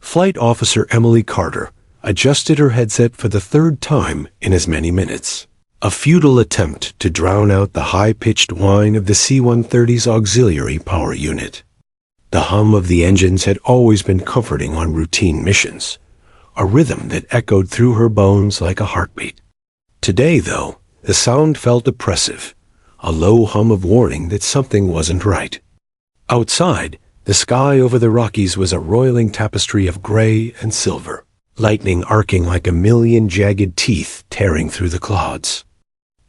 Flight Officer Emily Carter adjusted her headset for the third time in as many minutes. A futile attempt to drown out the high-pitched whine of the C-130's auxiliary power unit. The hum of the engines had always been comforting on routine missions, a rhythm that echoed through her bones like a heartbeat. Today, though, the sound felt oppressive, a low hum of warning that something wasn't right. Outside, the sky over the Rockies was a roiling tapestry of gray and silver, lightning arcing like a million jagged teeth tearing through the clouds.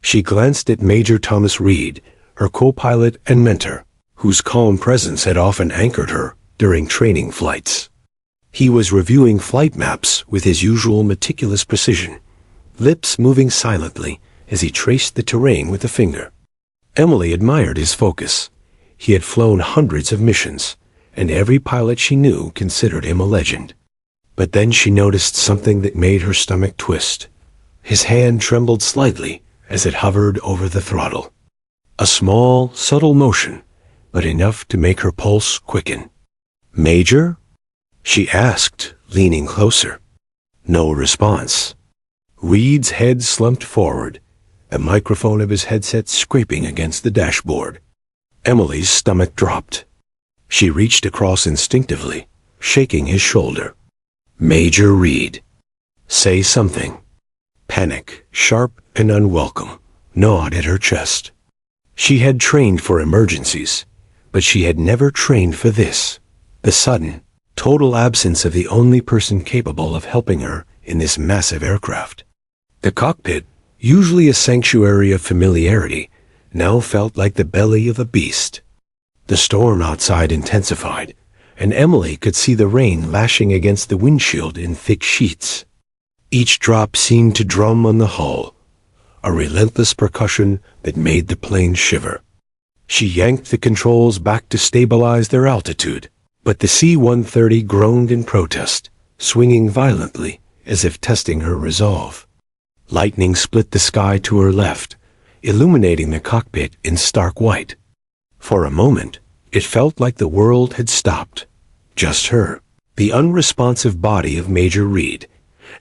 She glanced at Major Thomas Reed, her co-pilot and mentor, whose calm presence had often anchored her during training flights. He was reviewing flight maps with his usual meticulous precision, lips moving silently as he traced the terrain with a finger. Emily admired his focus. He had flown hundreds of missions, and every pilot she knew considered him a legend. But then she noticed something that made her stomach twist. His hand trembled slightly as it hovered over the throttle. A small, subtle motion, but enough to make her pulse quicken. "Major?" she asked, leaning closer. No response. Reed's head slumped forward, the microphone of his headset scraping against the dashboard. Emily's stomach dropped. She reached across instinctively, shaking his shoulder. "Major Reed. Say something." Panic, sharp and unwelcome, gnawed at her chest. She had trained for emergencies, but she had never trained for this. The sudden, total absence of the only person capable of helping her in this massive aircraft. The cockpit, usually a sanctuary of familiarity, now felt like the belly of a beast. The storm outside intensified, and Emily could see the rain lashing against the windshield in thick sheets. Each drop seemed to drum on the hull, a relentless percussion that made the plane shiver. She yanked the controls back to stabilize their altitude, but the C-130 groaned in protest, swinging violently as if testing her resolve. Lightning split the sky to her left, illuminating the cockpit in stark white. For a moment, it felt like the world had stopped. Just her, the unresponsive body of Major Reed,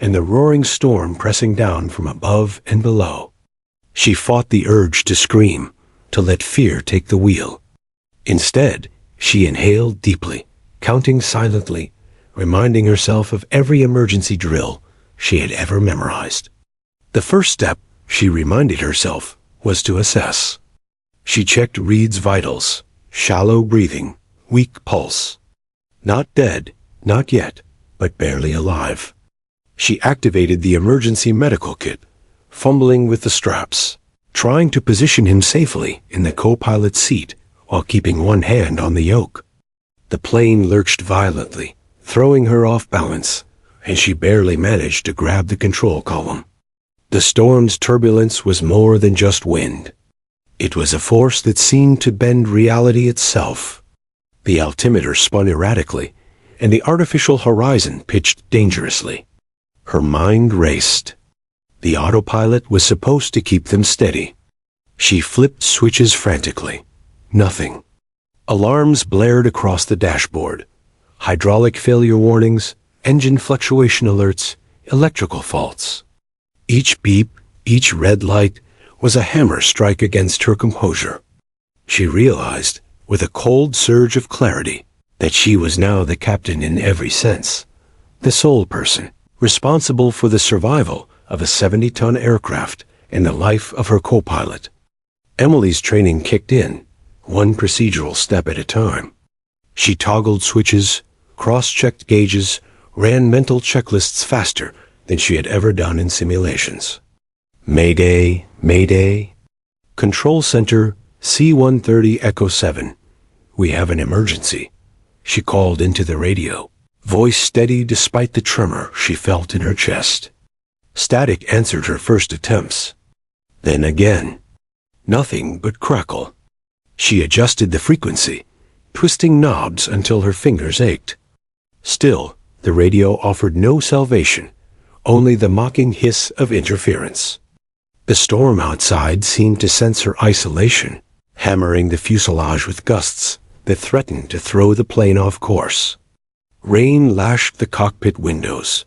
and the roaring storm pressing down from above and below. She fought the urge to scream, to let fear take the wheel. Instead, she inhaled deeply, counting silently, reminding herself of every emergency drill she had ever memorized. The first step, she reminded herself, was to assess. She checked Reed's vitals, shallow breathing, weak pulse. Not dead, not yet, but barely alive. She activated the emergency medical kit, fumbling with the straps, trying to position him safely in the co-pilot's seat while keeping one hand on the yoke. The plane lurched violently, throwing her off balance, and she barely managed to grab the control column. The storm's turbulence was more than just wind. It was a force that seemed to bend reality itself. The altimeter spun erratically, and the artificial horizon pitched dangerously. Her mind raced. The autopilot was supposed to keep them steady. She flipped switches frantically. Nothing. Alarms blared across the dashboard. Hydraulic failure warnings, engine fluctuation alerts, electrical faults. Each beep, each red light, was a hammer strike against her composure. She realized, with a cold surge of clarity, that she was now the captain in every sense, the sole person, responsible for the survival of a 70-ton aircraft and the life of her co-pilot. Emily's training kicked in, one procedural step at a time. She toggled switches, cross-checked gauges, ran mental checklists faster than she had ever done in simulations. Mayday, Mayday. Control Center, C-130 Echo 7. We have an emergency, she called into the radio, voice steady despite the tremor she felt in her chest. Static answered her first attempts. Then again. Nothing but crackle. She adjusted the frequency, twisting knobs until her fingers ached. Still, the radio offered no salvation, only the mocking hiss of interference. The storm outside seemed to sense her isolation, hammering the fuselage with gusts that threatened to throw the plane off course. Rain lashed the cockpit windows.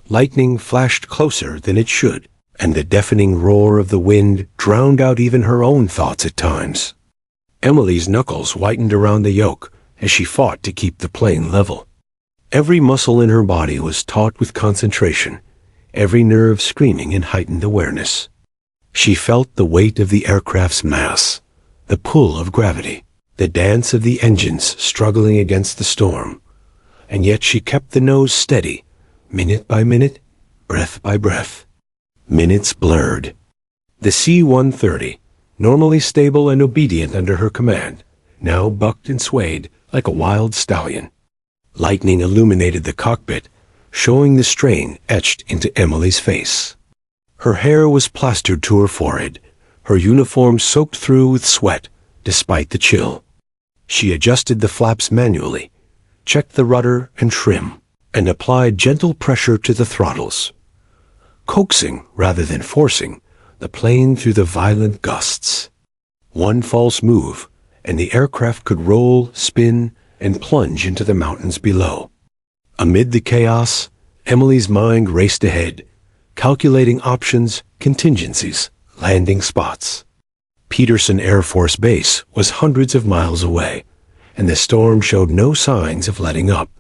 Lightning flashed closer than it should, and the deafening roar of the wind drowned out even her own thoughts at times. Emily's knuckles whitened around the yoke as she fought to keep the plane level. Every muscle in her body was taut with concentration, every nerve screaming in heightened awareness. She felt the weight of the aircraft's mass, the pull of gravity, the dance of the engines struggling against the storm, and yet she kept the nose steady, minute by minute, breath by breath. Minutes blurred. The C-130, normally stable and obedient under her command, now bucked and swayed like a wild stallion. Lightning illuminated the cockpit, showing the strain etched into Emily's face. Her hair was plastered to her forehead, her uniform soaked through with sweat, despite the chill. She adjusted the flaps manually, checked the rudder and trim, and applied gentle pressure to the throttles, coaxing rather than forcing the plane through the violent gusts. One false move, and the aircraft could roll, spin, and plunge into the mountains below. Amid the chaos, Emily's mind raced ahead, calculating options, contingencies, landing spots. Peterson Air Force Base was hundreds of miles away, and the storm showed no signs of letting up.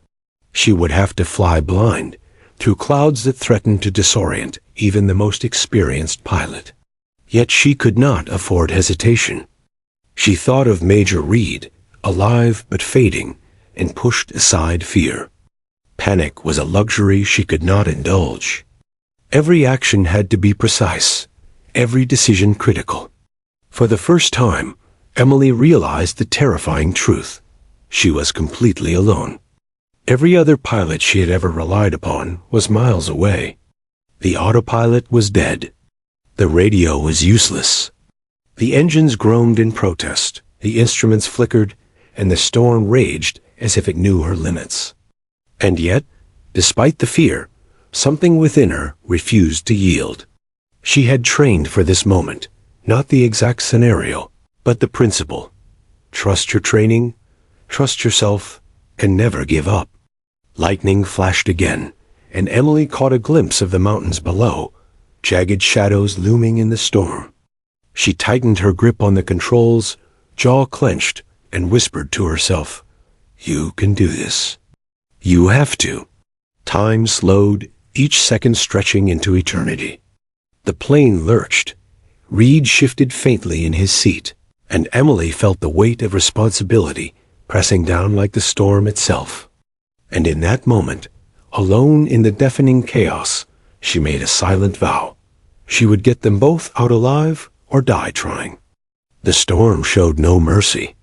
She would have to fly blind, through clouds that threatened to disorient even the most experienced pilot. Yet she could not afford hesitation. She thought of Major Reed, alive but fading, and pushed aside fear. Panic was a luxury she could not indulge. Every action had to be precise, every decision critical. For the first time, Emily realized the terrifying truth. She was completely alone. Every other pilot she had ever relied upon was miles away. The autopilot was dead. The radio was useless. The engines groaned in protest, the instruments flickered, and the storm raged as if it knew her limits. And yet, despite the fear, something within her refused to yield. She had trained for this moment, not the exact scenario, but the principle. Trust your training, trust yourself, and never give up. Lightning flashed again, and Emily caught a glimpse of the mountains below, jagged shadows looming in the storm. She tightened her grip on the controls, jaw clenched, and whispered to herself, "You can do this. You have to." Time slowed, each second stretching into eternity. The plane lurched. Reed shifted faintly in his seat, and Emily felt the weight of responsibility pressing down like the storm itself. And in that moment, alone in the deafening chaos, she made a silent vow. She would get them both out alive or die trying. The storm showed no mercy.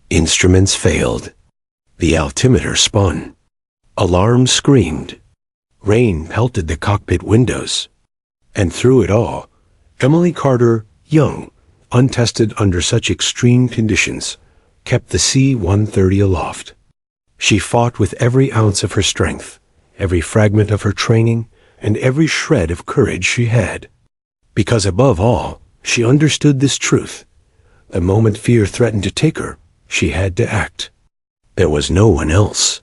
Instruments failed. The altimeter spun. Alarms screamed. Rain pelted the cockpit windows. And through it all, Emily Carter, young, untested under such extreme conditions, kept the C-130 aloft. She fought with every ounce of her strength, every fragment of her training, and every shred of courage she had. Because above all, she understood this truth. The moment fear threatened to take her, she had to act. There was no one else.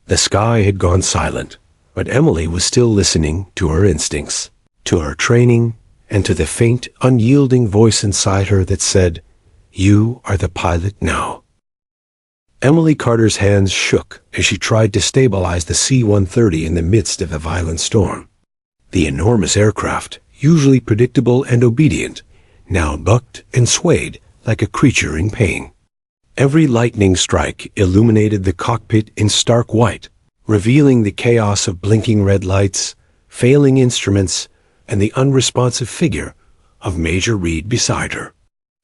The sky had gone silent, but Emily was still listening to her instincts, to her training, and to the faint, unyielding voice inside her that said, "You are the pilot now." Emily Carter's hands shook as she tried to stabilize the C-130 in the midst of a violent storm. The enormous aircraft, usually predictable and obedient, now bucked and swayed like a creature in pain. Every lightning strike illuminated the cockpit in stark white, revealing the chaos of blinking red lights, failing instruments, and the unresponsive figure of Major Reed beside her.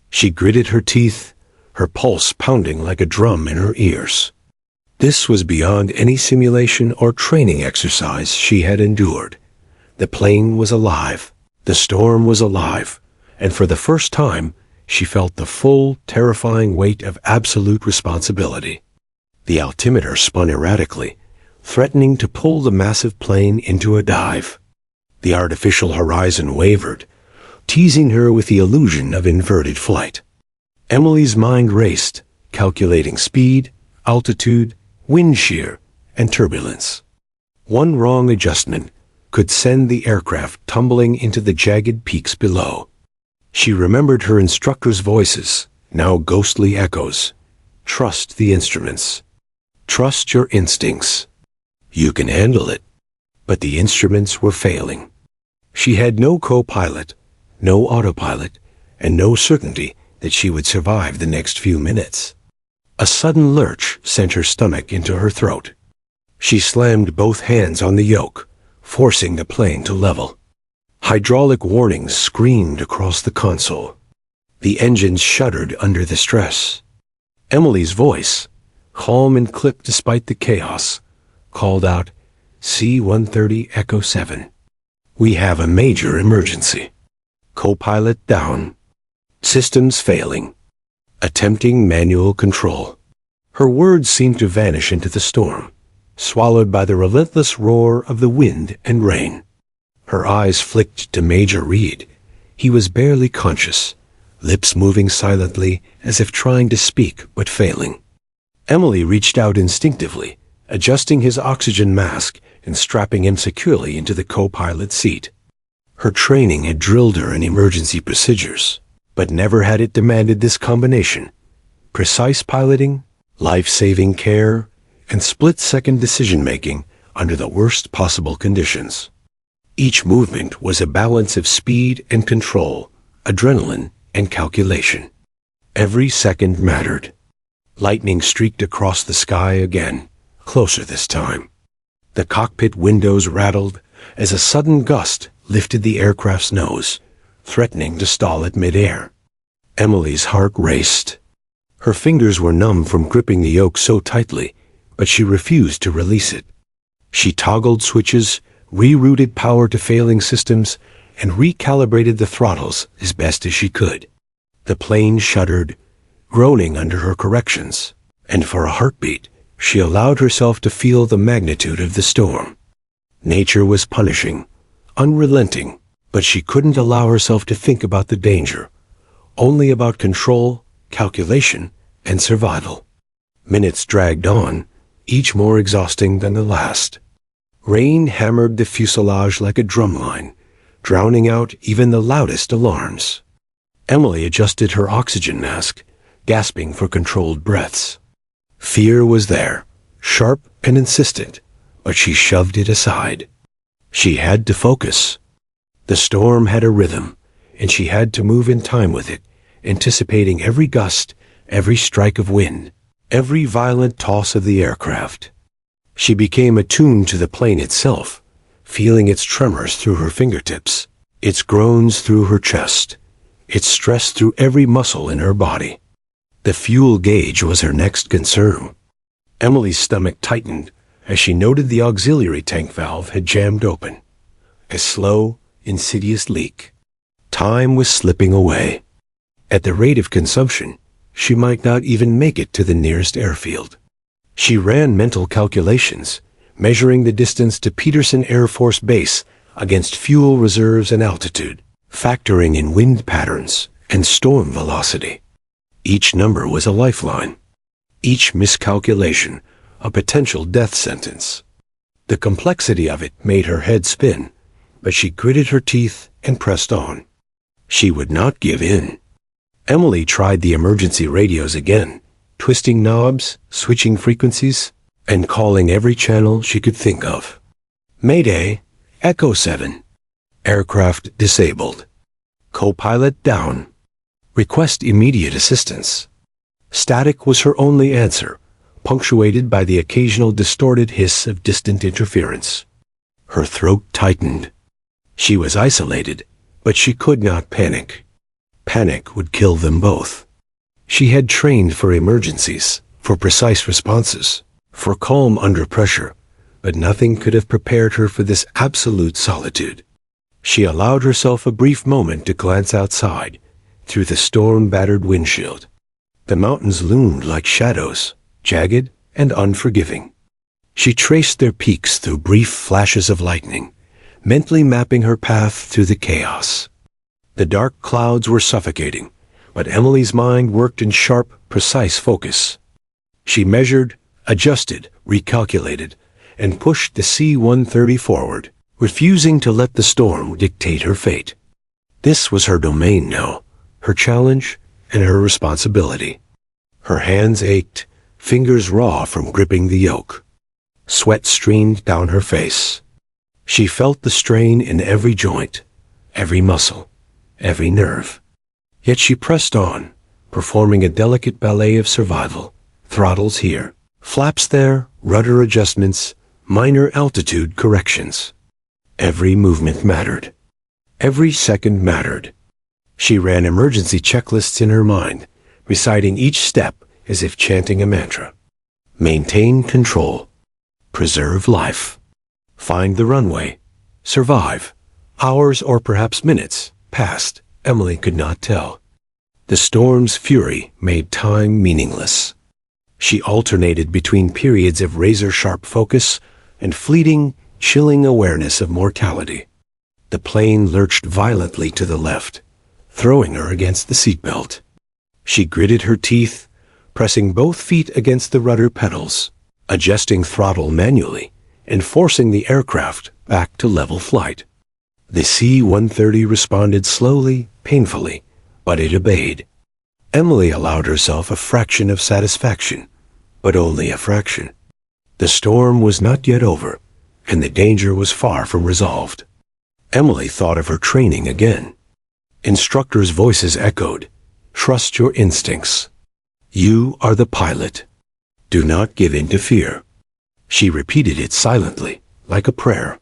She gritted her teeth, her pulse pounding like a drum in her ears. This was beyond any simulation or training exercise she had endured. The plane was alive, the storm was alive, and for the first time, she felt the full, terrifying weight of absolute responsibility. The altimeter spun erratically, threatening to pull the massive plane into a dive. The artificial horizon wavered, teasing her with the illusion of inverted flight. Emily's mind raced, calculating speed, altitude, wind shear, and turbulence. One wrong adjustment could send the aircraft tumbling into the jagged peaks below. She remembered her instructor's voices, now ghostly echoes. Trust the instruments. Trust your instincts. You can handle it. But the instruments were failing. She had no co-pilot, no autopilot, and no certainty that she would survive the next few minutes. A sudden lurch sent her stomach into her throat. She slammed both hands on the yoke, forcing the plane to level. Hydraulic warnings screamed across the console. The engines shuddered under the stress. Emily's voice, calm and clipped despite the chaos, called out, "C-130 Echo 7. We have a major emergency. Co-pilot down. Systems failing. Attempting manual control." Her words seemed to vanish into the storm, swallowed by the relentless roar of the wind and rain. Her eyes flicked to Major Reed. He was barely conscious, lips moving silently as if trying to speak but failing. Emily reached out instinctively, adjusting his oxygen mask and strapping him securely into the co-pilot seat. Her training had drilled her in emergency procedures, but never had it demanded this combination: precise piloting, life-saving care, and split-second decision-making under the worst possible conditions. Each movement was a balance of speed and control, adrenaline and calculation. Every second mattered. Lightning streaked across the sky again, closer this time. The cockpit windows rattled as a sudden gust lifted the aircraft's nose, threatening to stall it mid-air. Emily's heart raced. Her fingers were numb from gripping the yoke so tightly, but she refused to release it. She toggled switches, rerouted power to failing systems, and recalibrated the throttles as best as she could. The plane shuddered, groaning under her corrections, and for a heartbeat, she allowed herself to feel the magnitude of the storm. Nature was punishing, unrelenting, but she couldn't allow herself to think about the danger, only about control, calculation, and survival. Minutes dragged on, each more exhausting than the last. Rain hammered the fuselage like a drumline, drowning out even the loudest alarms. Emily adjusted her oxygen mask, gasping for controlled breaths. Fear was there, sharp and insistent, but she shoved it aside. She had to focus. The storm had a rhythm, and she had to move in time with it, anticipating every gust, every strike of wind, every violent toss of the aircraft. She became attuned to the plane itself, feeling its tremors through her fingertips, its groans through her chest, its stress through every muscle in her body. The fuel gauge was her next concern. Emily's stomach tightened as she noted the auxiliary tank valve had jammed open. A slow, insidious leak. Time was slipping away. At the rate of consumption, she might not even make it to the nearest airfield. She ran mental calculations, measuring the distance to Peterson Air Force Base against fuel reserves and altitude, factoring in wind patterns and storm velocity. Each number was a lifeline. Each miscalculation, a potential death sentence. The complexity of it made her head spin, but she gritted her teeth and pressed on. She would not give in. Emily tried the emergency radios again, twisting knobs, switching frequencies, and calling every channel she could think of. Mayday, Echo 7. Aircraft disabled. Co-pilot down. Request immediate assistance. Static was her only answer, punctuated by the occasional distorted hiss of distant interference. Her throat tightened. She was isolated, but she could not panic. Panic would kill them both. She had trained for emergencies, for precise responses, for calm under pressure, but nothing could have prepared her for this absolute solitude. She allowed herself a brief moment to glance outside, through the storm-battered windshield. The mountains loomed like shadows, jagged and unforgiving. She traced their peaks through brief flashes of lightning, mentally mapping her path through the chaos. The dark clouds were suffocating, but Emily's mind worked in sharp, precise focus. She measured, adjusted, recalculated, and pushed the C-130 forward, refusing to let the storm dictate her fate. This was her domain now, her challenge and her responsibility. Her hands ached, fingers raw from gripping the yoke. Sweat streamed down her face. She felt the strain in every joint, every muscle, every nerve. Yet she pressed on, performing a delicate ballet of survival. Throttles here, flaps there, rudder adjustments, minor altitude corrections. Every movement mattered. Every second mattered. She ran emergency checklists in her mind, reciting each step as if chanting a mantra. Maintain control. Preserve life. Find the runway. Survive. Hours or perhaps minutes passed. Emily could not tell. The storm's fury made time meaningless. She alternated between periods of razor-sharp focus and fleeting, chilling awareness of mortality. The plane lurched violently to the left, throwing her against the seatbelt. She gritted her teeth, pressing both feet against the rudder pedals, adjusting throttle manually, and forcing the aircraft back to level flight. The C-130 responded slowly, painfully, but it obeyed. Emily allowed herself a fraction of satisfaction, but only a fraction. The storm was not yet over, and the danger was far from resolved. Emily thought of her training again. Instructors' voices echoed, "Trust your instincts. You are the pilot. Do not give in to fear." She repeated it silently, like a prayer.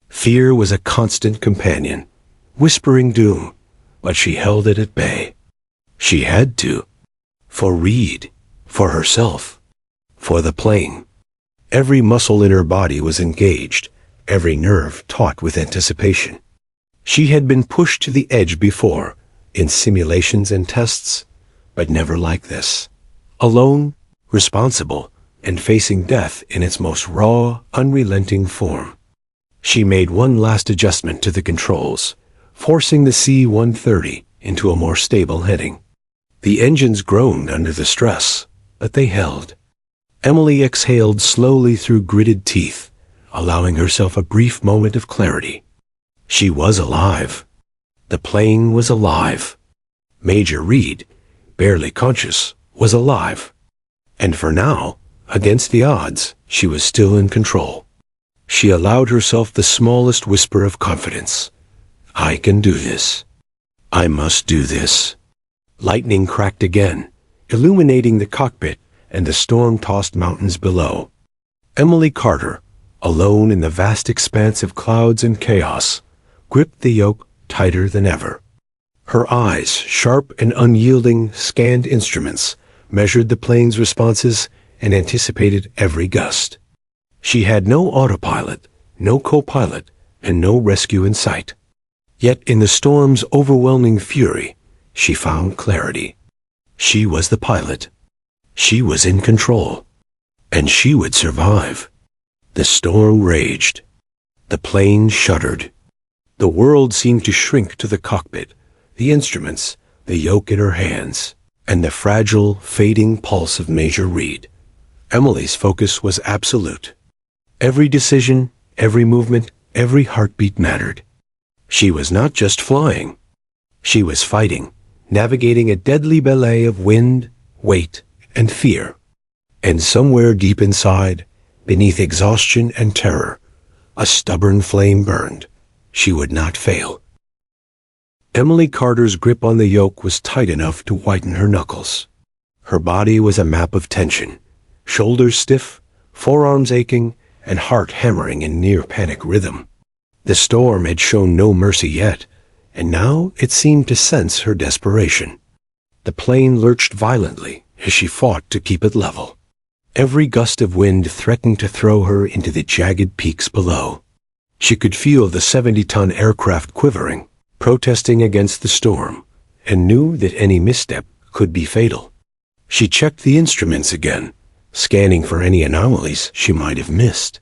Fear was a constant companion, whispering doom, but she held it at bay. She had to. For Reed, for herself, for the plane. Every muscle in her body was engaged, every nerve taut with anticipation. She had been pushed to the edge before, in simulations and tests, but never like this. Alone, responsible, and facing death in its most raw, unrelenting form. She made one last adjustment to the controls, forcing the C-130 into a more stable heading. The engines groaned under the stress, but they held. Emily exhaled slowly through gritted teeth, allowing herself a brief moment of clarity. She was alive. The plane was alive. Major Reed, barely conscious, was alive. And for now, against the odds, she was still in control. She allowed herself the smallest whisper of confidence. I can do this. I must do this. Lightning cracked again, illuminating the cockpit and the storm-tossed mountains below. Emily Carter, alone in the vast expanse of clouds and chaos, gripped the yoke tighter than ever. Her eyes, sharp and unyielding, scanned instruments, measured the plane's responses, and anticipated every gust. She had no autopilot, no co-pilot, and no rescue in sight. Yet in the storm's overwhelming fury, she found clarity. She was the pilot. She was in control. And she would survive. The storm raged. The plane shuddered. The world seemed to shrink to the cockpit, the instruments, the yoke in her hands, and the fragile, fading pulse of Major Reed. Emily's focus was absolute. Every decision, every movement, every heartbeat mattered. She was not just flying. She was fighting, navigating a deadly ballet of wind, weight, and fear. And somewhere deep inside, beneath exhaustion and terror, a stubborn flame burned. She would not fail. Emily Carter's grip on the yoke was tight enough to whiten her knuckles. Her body was a map of tension, shoulders stiff, forearms aching, and heart hammering in near-panic rhythm. The storm had shown no mercy yet, and now it seemed to sense her desperation. The plane lurched violently as she fought to keep it level. Every gust of wind threatened to throw her into the jagged peaks below. She could feel the 70-ton aircraft quivering, protesting against the storm, and knew that any misstep could be fatal. She checked the instruments again, scanning for any anomalies she might have missed.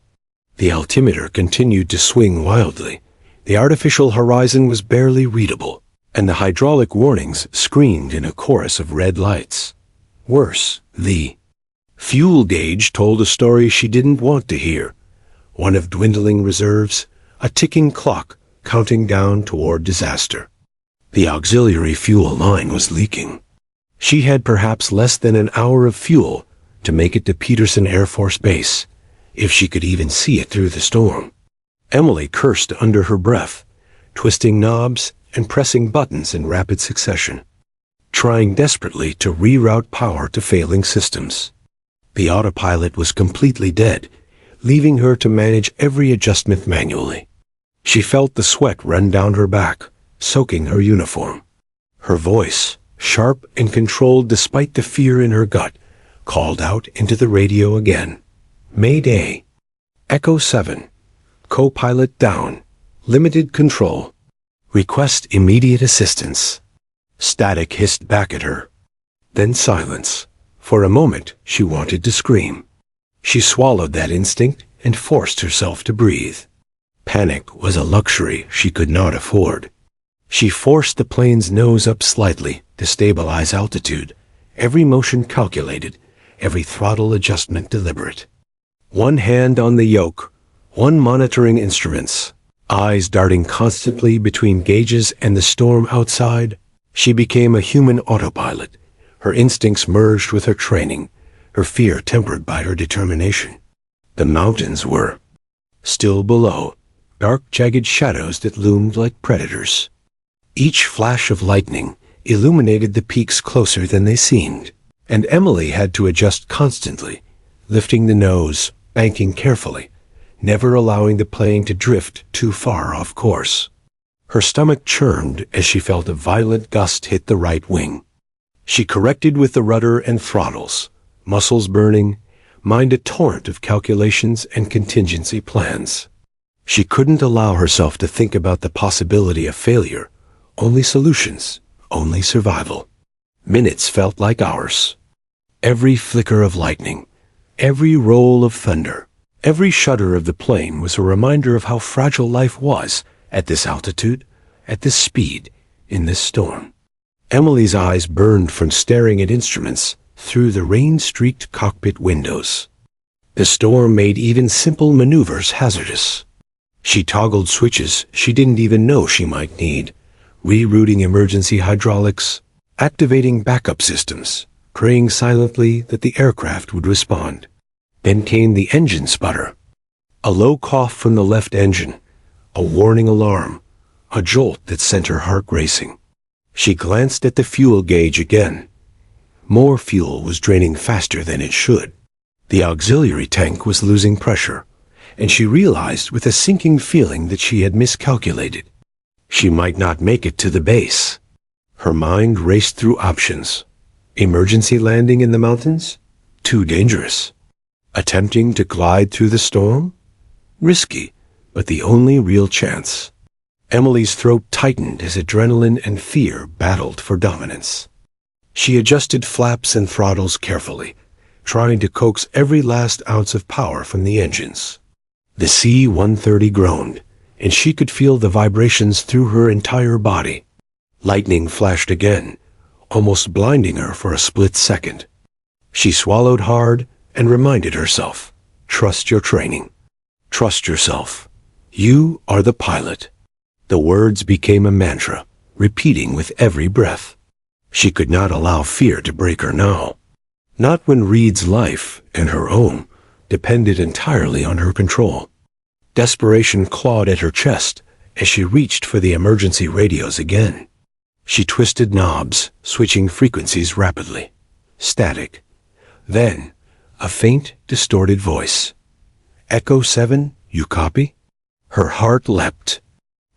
The altimeter continued to swing wildly. The artificial horizon was barely readable, and the hydraulic warnings screamed in a chorus of red lights. Worse, the fuel gauge told a story she didn't want to hear. one of dwindling reserves, a ticking clock counting down toward disaster. The auxiliary fuel line was leaking. She had perhaps less than an hour of fuel to make it to Peterson Air Force Base, if she could even see it through the storm. Emily cursed under her breath, twisting knobs and pressing buttons in rapid succession, trying desperately to reroute power to failing systems. The autopilot was completely dead, leaving her to manage every adjustment manually. She felt the sweat run down her back, soaking her uniform. Her voice, sharp and controlled despite the fear in her gut, called out into the radio again. Mayday. Echo 7. Co-pilot down. Limited control. Request immediate assistance. Static hissed back at her. Then silence. For a moment, she wanted to scream. She swallowed that instinct and forced herself to breathe. Panic was a luxury she could not afford. She forced the plane's nose up slightly to stabilize altitude, every motion calculated, every throttle adjustment deliberate. One hand on the yoke, one monitoring instruments, eyes darting constantly between gauges and the storm outside. She became a human autopilot, her instincts merged with her training, her fear tempered by her determination. The mountains were still below, dark jagged shadows that loomed like predators. Each flash of lightning illuminated the peaks closer than they seemed, and Emily had to adjust constantly, lifting the nose, banking carefully, never allowing the plane to drift too far off course. Her stomach churned as she felt a violent gust hit the right wing. She corrected with the rudder and throttles, muscles burning, mind a torrent of calculations and contingency plans. She couldn't allow herself to think about the possibility of failure, only solutions, only survival. Minutes felt like hours. Every flicker of lightning, every roll of thunder, every shudder of the plane was a reminder of how fragile life was at this altitude, at this speed, in this storm. Emily's eyes burned from staring at instruments through the rain-streaked cockpit windows. The storm made even simple maneuvers hazardous. She toggled switches she didn't even know she might need, rerouting emergency hydraulics, activating backup systems, praying silently that the aircraft would respond. Then came the engine sputter. A low cough from the left engine, a warning alarm, a jolt that sent her heart racing. She glanced at the fuel gauge again. More fuel was draining faster than it should. The auxiliary tank was losing pressure, and she realized with a sinking feeling that she had miscalculated. She might not make it to the base. Her mind raced through options. Emergency landing in the mountains? Too dangerous. Attempting to glide through the storm? Risky, but the only real chance. Emily's throat tightened as adrenaline and fear battled for dominance. She adjusted flaps and throttles carefully, trying to coax every last ounce of power from the engines. The C-130 groaned, and she could feel the vibrations through her entire body. Lightning flashed again, almost blinding her for a split second. She swallowed hard and reminded herself, trust your training. Trust yourself. You are the pilot. The words became a mantra, repeating with every breath. She could not allow fear to break her now. Not when Reed's life, and her own, depended entirely on her control. Desperation clawed at her chest as she reached for the emergency radios again. She twisted knobs, switching frequencies rapidly. Static. Then, a faint, distorted voice. Echo 7, you copy? Her heart leapt.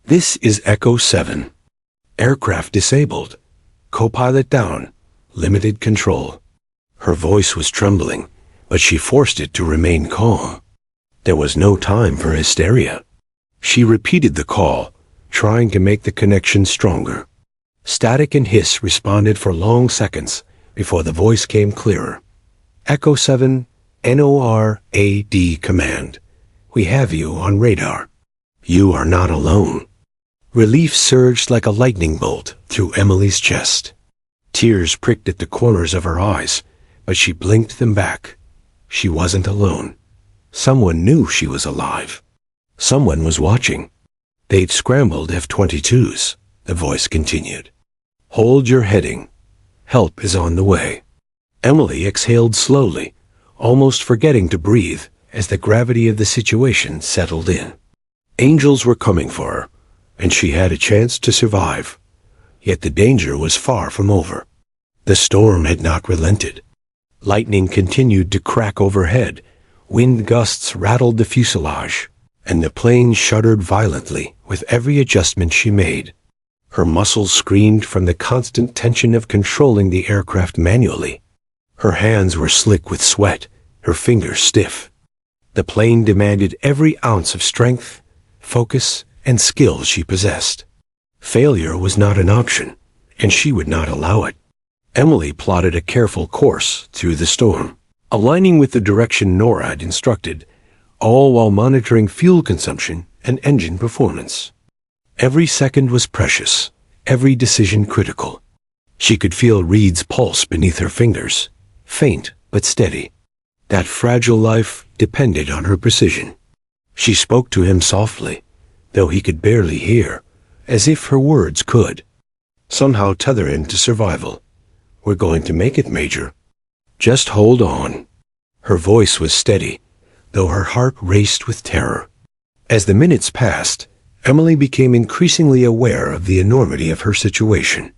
This is Echo 7. Aircraft disabled. Co-pilot down. Limited control. Her voice was trembling, but she forced it to remain calm. There was no time for hysteria. She repeated the call, trying to make the connection stronger. Static and hiss responded for long seconds before the voice came clearer. Echo 7, NORAD command. We have you on radar. You are not alone. Relief surged like a lightning bolt through Emily's chest. Tears pricked at the corners of her eyes, but she blinked them back. She wasn't alone. Someone knew she was alive. Someone was watching. They'd scrambled F-22s, the voice continued. Hold your heading. Help is on the way. Emily exhaled slowly, almost forgetting to breathe as the gravity of the situation settled in. Angels were coming for her, and she had a chance to survive. Yet the danger was far from over. The storm had not relented. Lightning continued to crack overhead, wind gusts rattled the fuselage, and the plane shuddered violently with every adjustment she made. Her muscles screamed from the constant tension of controlling the aircraft manually. Her hands were slick with sweat, her fingers stiff. The plane demanded every ounce of strength, focus, and skill she possessed. Failure was not an option, and she would not allow it. Emily plotted a careful course through the storm, aligning with the direction Nora had instructed, all while monitoring fuel consumption and engine performance. Every second was precious, every decision critical. She could feel Reed's pulse beneath her fingers, faint but steady. That fragile life depended on her precision. She spoke to him softly, though he could barely hear, as if her words could. Somehow tether him to survival. We're going to make it, Major. Just hold on. Her voice was steady, though her heart raced with terror. As the minutes passed, Emily became increasingly aware of the enormity of her situation.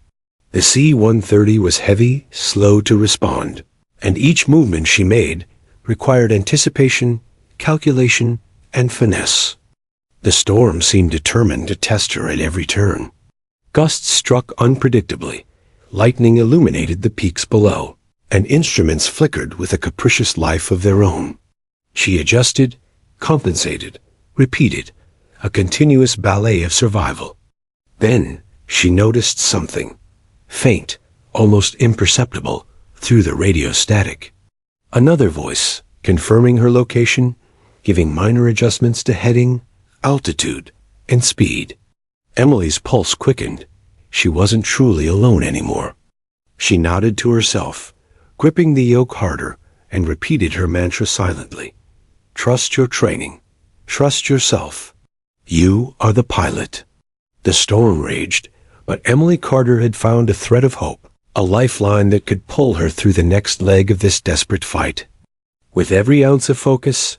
The C-130 was heavy, slow to respond, and each movement she made required anticipation, calculation, and finesse. The storm seemed determined to test her at every turn. Gusts struck unpredictably, lightning illuminated the peaks below, and instruments flickered with a capricious life of their own. She adjusted, compensated, repeated, a continuous ballet of survival. Then she noticed something, faint, almost imperceptible, through the radio static. Another voice, confirming her location, giving minor adjustments to heading, altitude, and speed. Emily's pulse quickened. She wasn't truly alone anymore. She nodded to herself, gripping the yoke harder, and repeated her mantra silently. Trust your training. Trust yourself. You are the pilot. The storm raged, but Emily Carter had found a thread of hope, a lifeline that could pull her through the next leg of this desperate fight. With every ounce of focus,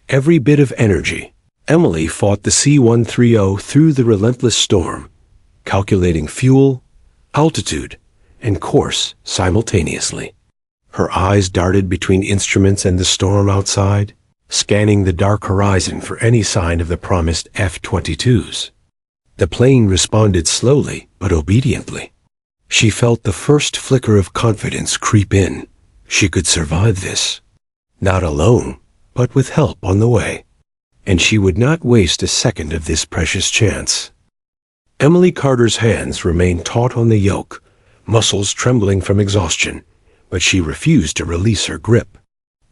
every bit of energy, Emily fought the C-130 through the relentless storm, calculating fuel, altitude, and course simultaneously. Her eyes darted between instruments and the storm outside, scanning the dark horizon for any sign of the promised F-22s. The plane responded slowly but obediently. She felt the first flicker of confidence creep in. She could survive this. Not alone, but with help on the way. And she would not waste a second of this precious chance. Emily Carter's hands remained taut on the yoke, muscles trembling from exhaustion, but she refused to release her grip.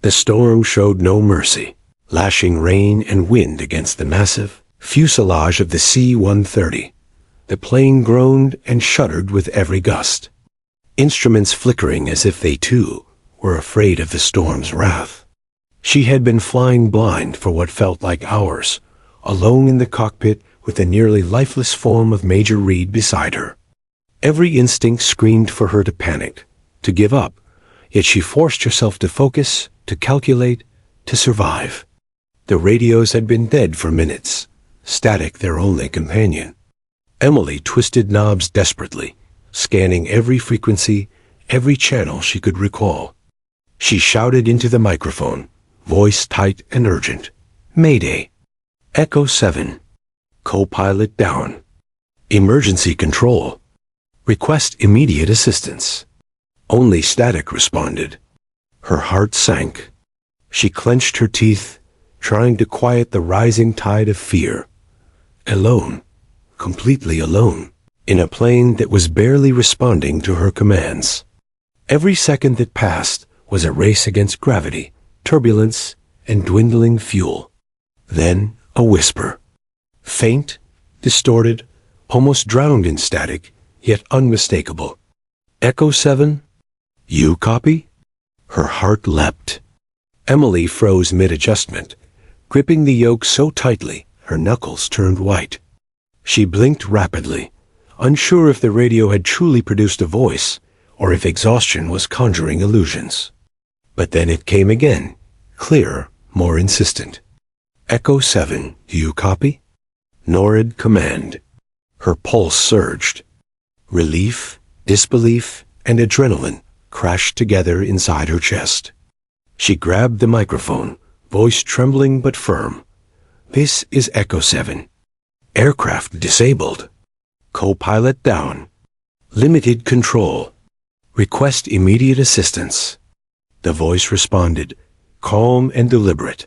The storm showed no mercy, lashing rain and wind against the massive fuselage of the C-130. The plane groaned and shuddered with every gust, instruments flickering as if they, too, were afraid of the storm's wrath. She had been flying blind for what felt like hours, alone in the cockpit with the nearly lifeless form of Major Reed beside her. Every instinct screamed for her to panic, to give up, yet she forced herself to focus, to calculate, to survive. The radios had been dead for minutes, static their only companion. Emily twisted knobs desperately, scanning every frequency, every channel she could recall. She shouted into the microphone, voice tight and urgent. Mayday. Echo 7. Co-pilot down. Emergency control. Request immediate assistance. Only static responded. Her heart sank. She clenched her teeth, trying to quiet the rising tide of fear. Alone, completely alone, in a plane that was barely responding to her commands. Every second that passed was a race against gravity, turbulence, and dwindling fuel. Then a whisper. Faint, distorted, almost drowned in static, yet unmistakable. Echo 7? You copy? Her heart leapt. Emily froze mid-adjustment, gripping the yoke so tightly her knuckles turned white. She blinked rapidly, unsure if the radio had truly produced a voice or if exhaustion was conjuring illusions. But then it came again, clearer, more insistent. Echo 7, do you copy? NORAD command. Her pulse surged. Relief, disbelief, and adrenaline crashed together inside her chest. She grabbed the microphone, voice trembling but firm. This is Echo 7. Aircraft disabled. Co-pilot down. Limited control. Request immediate assistance. The voice responded, calm and deliberate.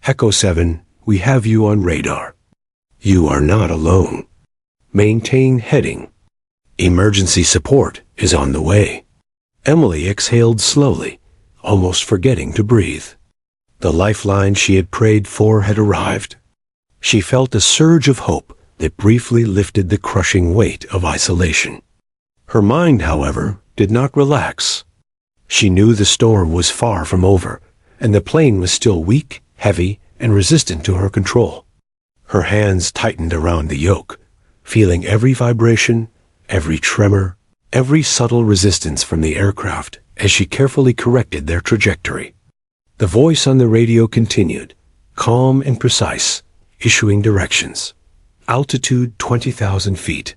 Echo 7, we have you on radar. You are not alone. Maintain heading. Emergency support is on the way. Emily exhaled slowly, almost forgetting to breathe. The lifeline she had prayed for had arrived. She felt a surge of hope that briefly lifted the crushing weight of isolation. Her mind, however, did not relax. She knew the storm was far from over, and the plane was still weak, heavy, and resistant to her control. Her hands tightened around the yoke, feeling every vibration, every tremor, every subtle resistance from the aircraft as she carefully corrected their trajectory. The voice on the radio continued, calm and precise, issuing directions. Altitude 20,000 feet.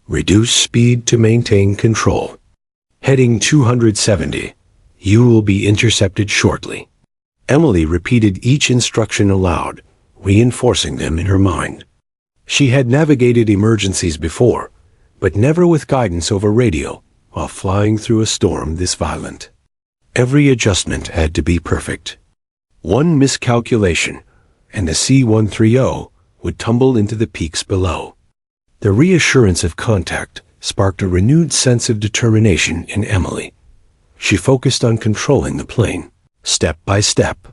Reduce speed to maintain control. Heading 270. You will be intercepted shortly. Emily repeated each instruction aloud, reinforcing them in her mind. She had navigated emergencies before, but never with guidance over radio while flying through a storm this violent. Every adjustment had to be perfect. One miscalculation, and the C-130 would tumble into the peaks below. The reassurance of contact sparked a renewed sense of determination in Emily. She focused on controlling the plane, step by step.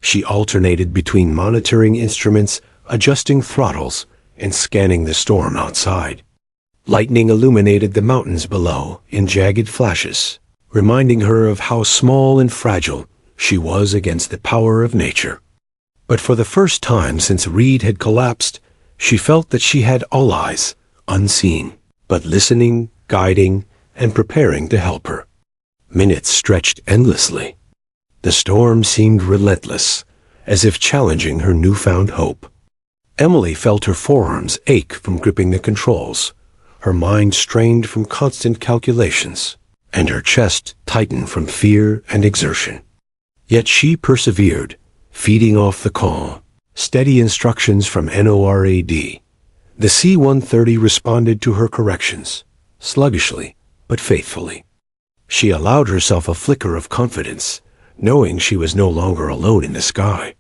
She alternated between monitoring instruments, adjusting throttles, and scanning the storm outside. Lightning illuminated the mountains below in jagged flashes, reminding her of how small and fragile she was against the power of nature. But for the first time since Reed had collapsed, she felt that she had all eyes, unseen, but listening, guiding, and preparing to help her. Minutes stretched endlessly. The storm seemed relentless, as if challenging her newfound hope. Emily felt her forearms ache from gripping the controls, her mind strained from constant calculations, and her chest tightened from fear and exertion. Yet she persevered, feeding off the calm, steady instructions from NORAD. The C-130 responded to her corrections, sluggishly but faithfully. She allowed herself a flicker of confidence, knowing she was no longer alone in the sky.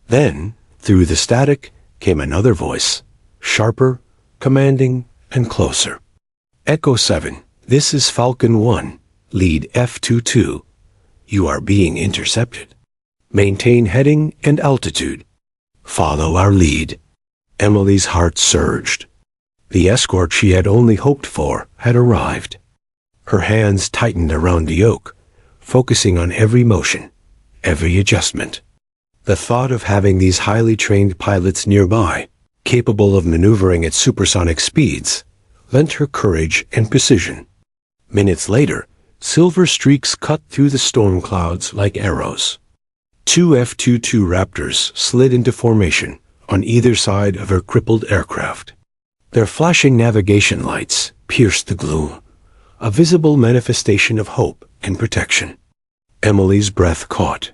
Then, through the static, came another voice, sharper, commanding, and closer. Echo 7, this is Falcon 1, lead F-22. You are being intercepted. Maintain heading and altitude. Follow our lead. Emily's heart surged. The escort she had only hoped for had arrived. Her hands tightened around the yoke, focusing on every motion, every adjustment. The thought of having these highly trained pilots nearby, capable of maneuvering at supersonic speeds, lent her courage and precision. Minutes later, silver streaks cut through the storm clouds like arrows. Two F-22 Raptors slid into formation on either side of her crippled aircraft. Their flashing navigation lights pierced the gloom, a visible manifestation of hope and protection. Emily's breath caught.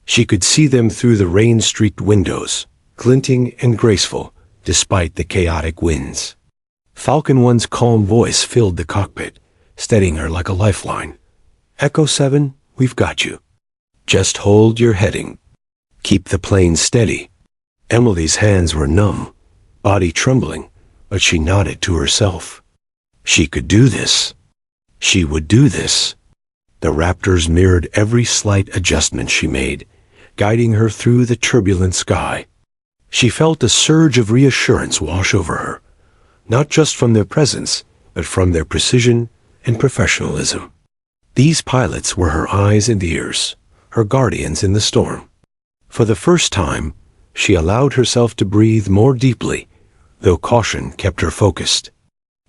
She could see them through the rain-streaked windows, glinting and graceful despite the chaotic winds. Falcon 1's calm voice filled the cockpit, steadying her like a lifeline. Echo 7, we've got you. Just hold your heading. Keep the plane steady. Emily's hands were numb, body trembling, but she nodded to herself. She could do this. She would do this. The Raptors mirrored every slight adjustment she made, guiding her through the turbulent sky. She felt a surge of reassurance wash over her, not just from their presence, but from their precision and professionalism. These pilots were her eyes and ears, her guardians in the storm. For the first time, She allowed herself to breathe more deeply, though caution kept her focused.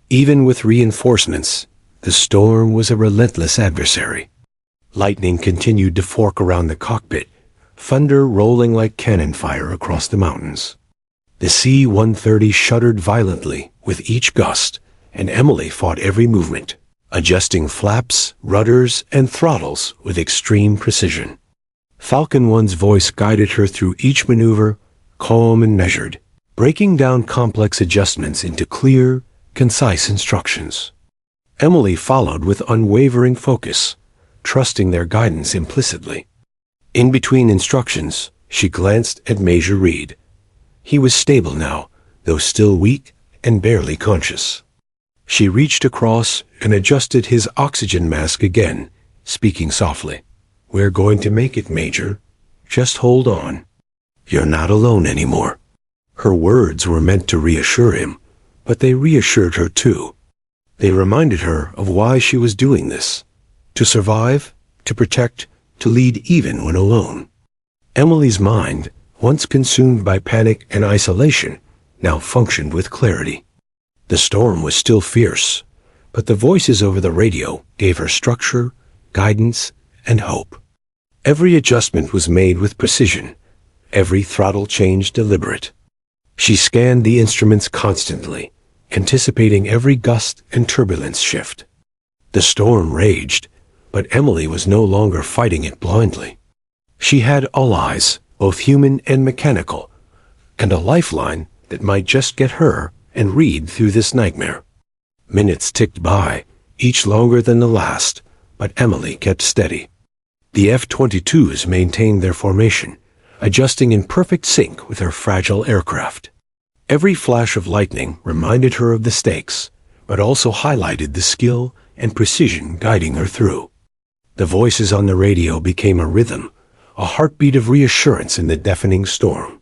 Even with reinforcements, the storm was a relentless adversary. Lightning continued to fork around the cockpit, thunder rolling like cannon fire across the mountains. The C-130 shuddered violently with each gust, and Emily fought every movement, adjusting flaps, rudders, and throttles with extreme precision. Falcon 1's voice guided her through each maneuver, calm and measured, breaking down complex adjustments into clear, concise instructions. Emily followed with unwavering focus, trusting their guidance implicitly. In between instructions, she glanced at Major Reed. He was stable now, though still weak and barely conscious. She reached across and adjusted his oxygen mask again, speaking softly. "We're going to make it, Major. Just hold on. You're not alone anymore." Her words were meant to reassure him, but they reassured her too. They reminded her of why she was doing this. To survive, to protect, to lead even when alone. Emily's mind, once consumed by panic and isolation, now functioned with clarity. The storm was still fierce, but the voices over the radio gave her structure, guidance, and hope. Every adjustment was made with precision, every throttle change deliberate. She scanned the instruments constantly, anticipating every gust and turbulence shift. The storm raged, but Emily was no longer fighting it blindly. She had allies, both human and mechanical, and a lifeline that might just get her and Reed through this nightmare. Minutes ticked by, each longer than the last, but Emily kept steady. The F-22s maintained their formation, adjusting in perfect sync with her fragile aircraft. Every flash of lightning reminded her of the stakes, but also highlighted the skill and precision guiding her through. The voices on the radio became a rhythm, a heartbeat of reassurance in the deafening storm.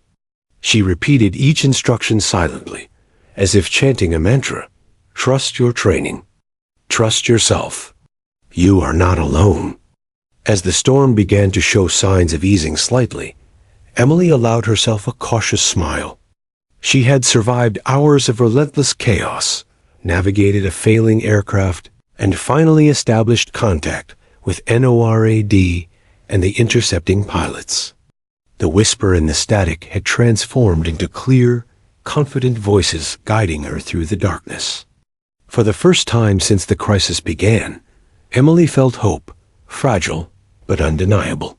She repeated each instruction silently, as if chanting a mantra. Trust your training. Trust yourself. You are not alone. As the storm began to show signs of easing slightly, Emily allowed herself a cautious smile. She had survived hours of relentless chaos, navigated a failing aircraft, and finally established contact with NORAD and the intercepting pilots. The whisper and the static had transformed into clear, confident voices guiding her through the darkness. For the first time since the crisis began, Emily felt hope, fragile but undeniable.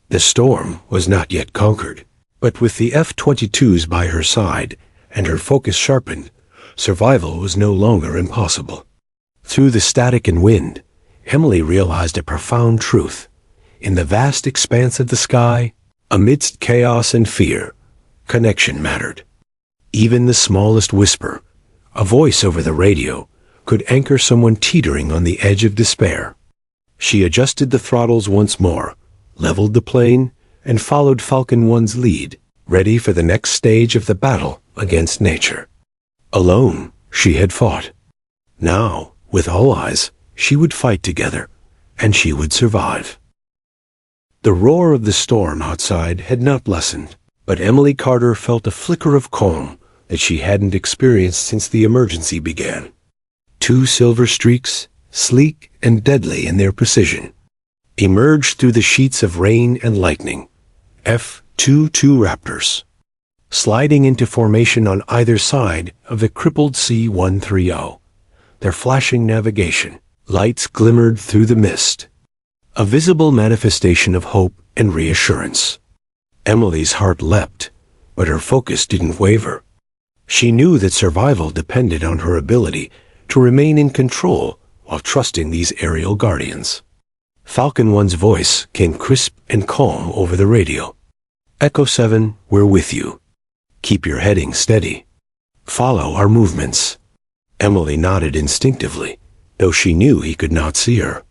The storm was not yet conquered, but with the F-22s by her side and her focus sharpened, survival was no longer impossible. Through the static and wind, Emily realized a profound truth. In the vast expanse of the sky, amidst chaos and fear, connection mattered. Even the smallest whisper, a voice over the radio, could anchor someone teetering on the edge of despair. She adjusted the throttles once more, leveled the plane, and followed Falcon 1's lead, ready for the next stage of the battle against nature. Alone, she had fought. Now, with all eyes, she would fight together, and she would survive. The roar of the storm outside had not lessened, but Emily Carter felt a flicker of calm that she hadn't experienced since the emergency began. 2 silver streaks, sleek and deadly in their precision, emerged through the sheets of rain and lightning. F-22 Raptors, sliding into formation on either side of the crippled C-130. Their flashing navigation lights glimmered through the mist, a visible manifestation of hope and reassurance. Emily's heart leapt, but her focus didn't waver. She knew that survival depended on her ability to remain in control while trusting these aerial guardians. Falcon 1's voice came crisp and calm over the radio. Echo 7, we're with you. Keep your heading steady. Follow our movements. Emily nodded instinctively, though she knew he could not see her.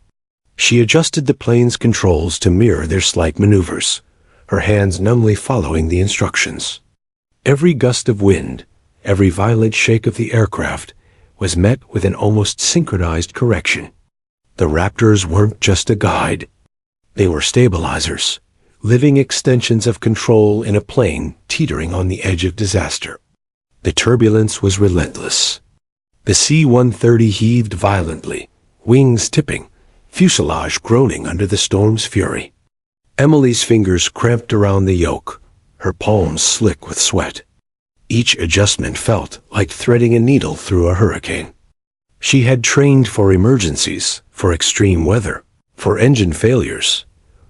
She adjusted the plane's controls to mirror their slight maneuvers, her hands numbly following the instructions. Every gust of wind, every violent shake of the aircraft, was met with an almost synchronized correction. The Raptors weren't just a guide. They were stabilizers, living extensions of control in a plane teetering on the edge of disaster. The turbulence was relentless. The C-130 heaved violently, wings tipping, fuselage groaning under the storm's fury. Emily's fingers cramped around the yoke, her palms slick with sweat. Each adjustment felt like threading a needle through a hurricane. She had trained for emergencies, for extreme weather, for engine failures,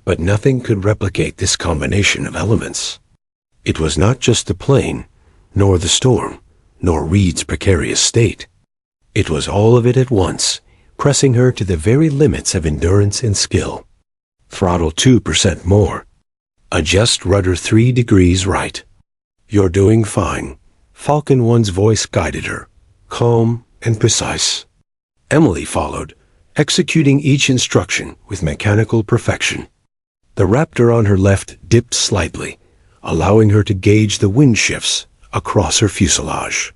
but nothing could replicate this combination of elements. It was not just the plane, nor the storm, nor Reed's precarious state. It was all of it at once, pressing her to the very limits of endurance and skill. Throttle 2% more. Adjust rudder 3 degrees right. You're doing fine. Falcon 1's voice guided her, calm and precise. Emily followed, executing each instruction with mechanical perfection. The Raptor on her left dipped slightly, allowing her to gauge the wind shifts across her fuselage.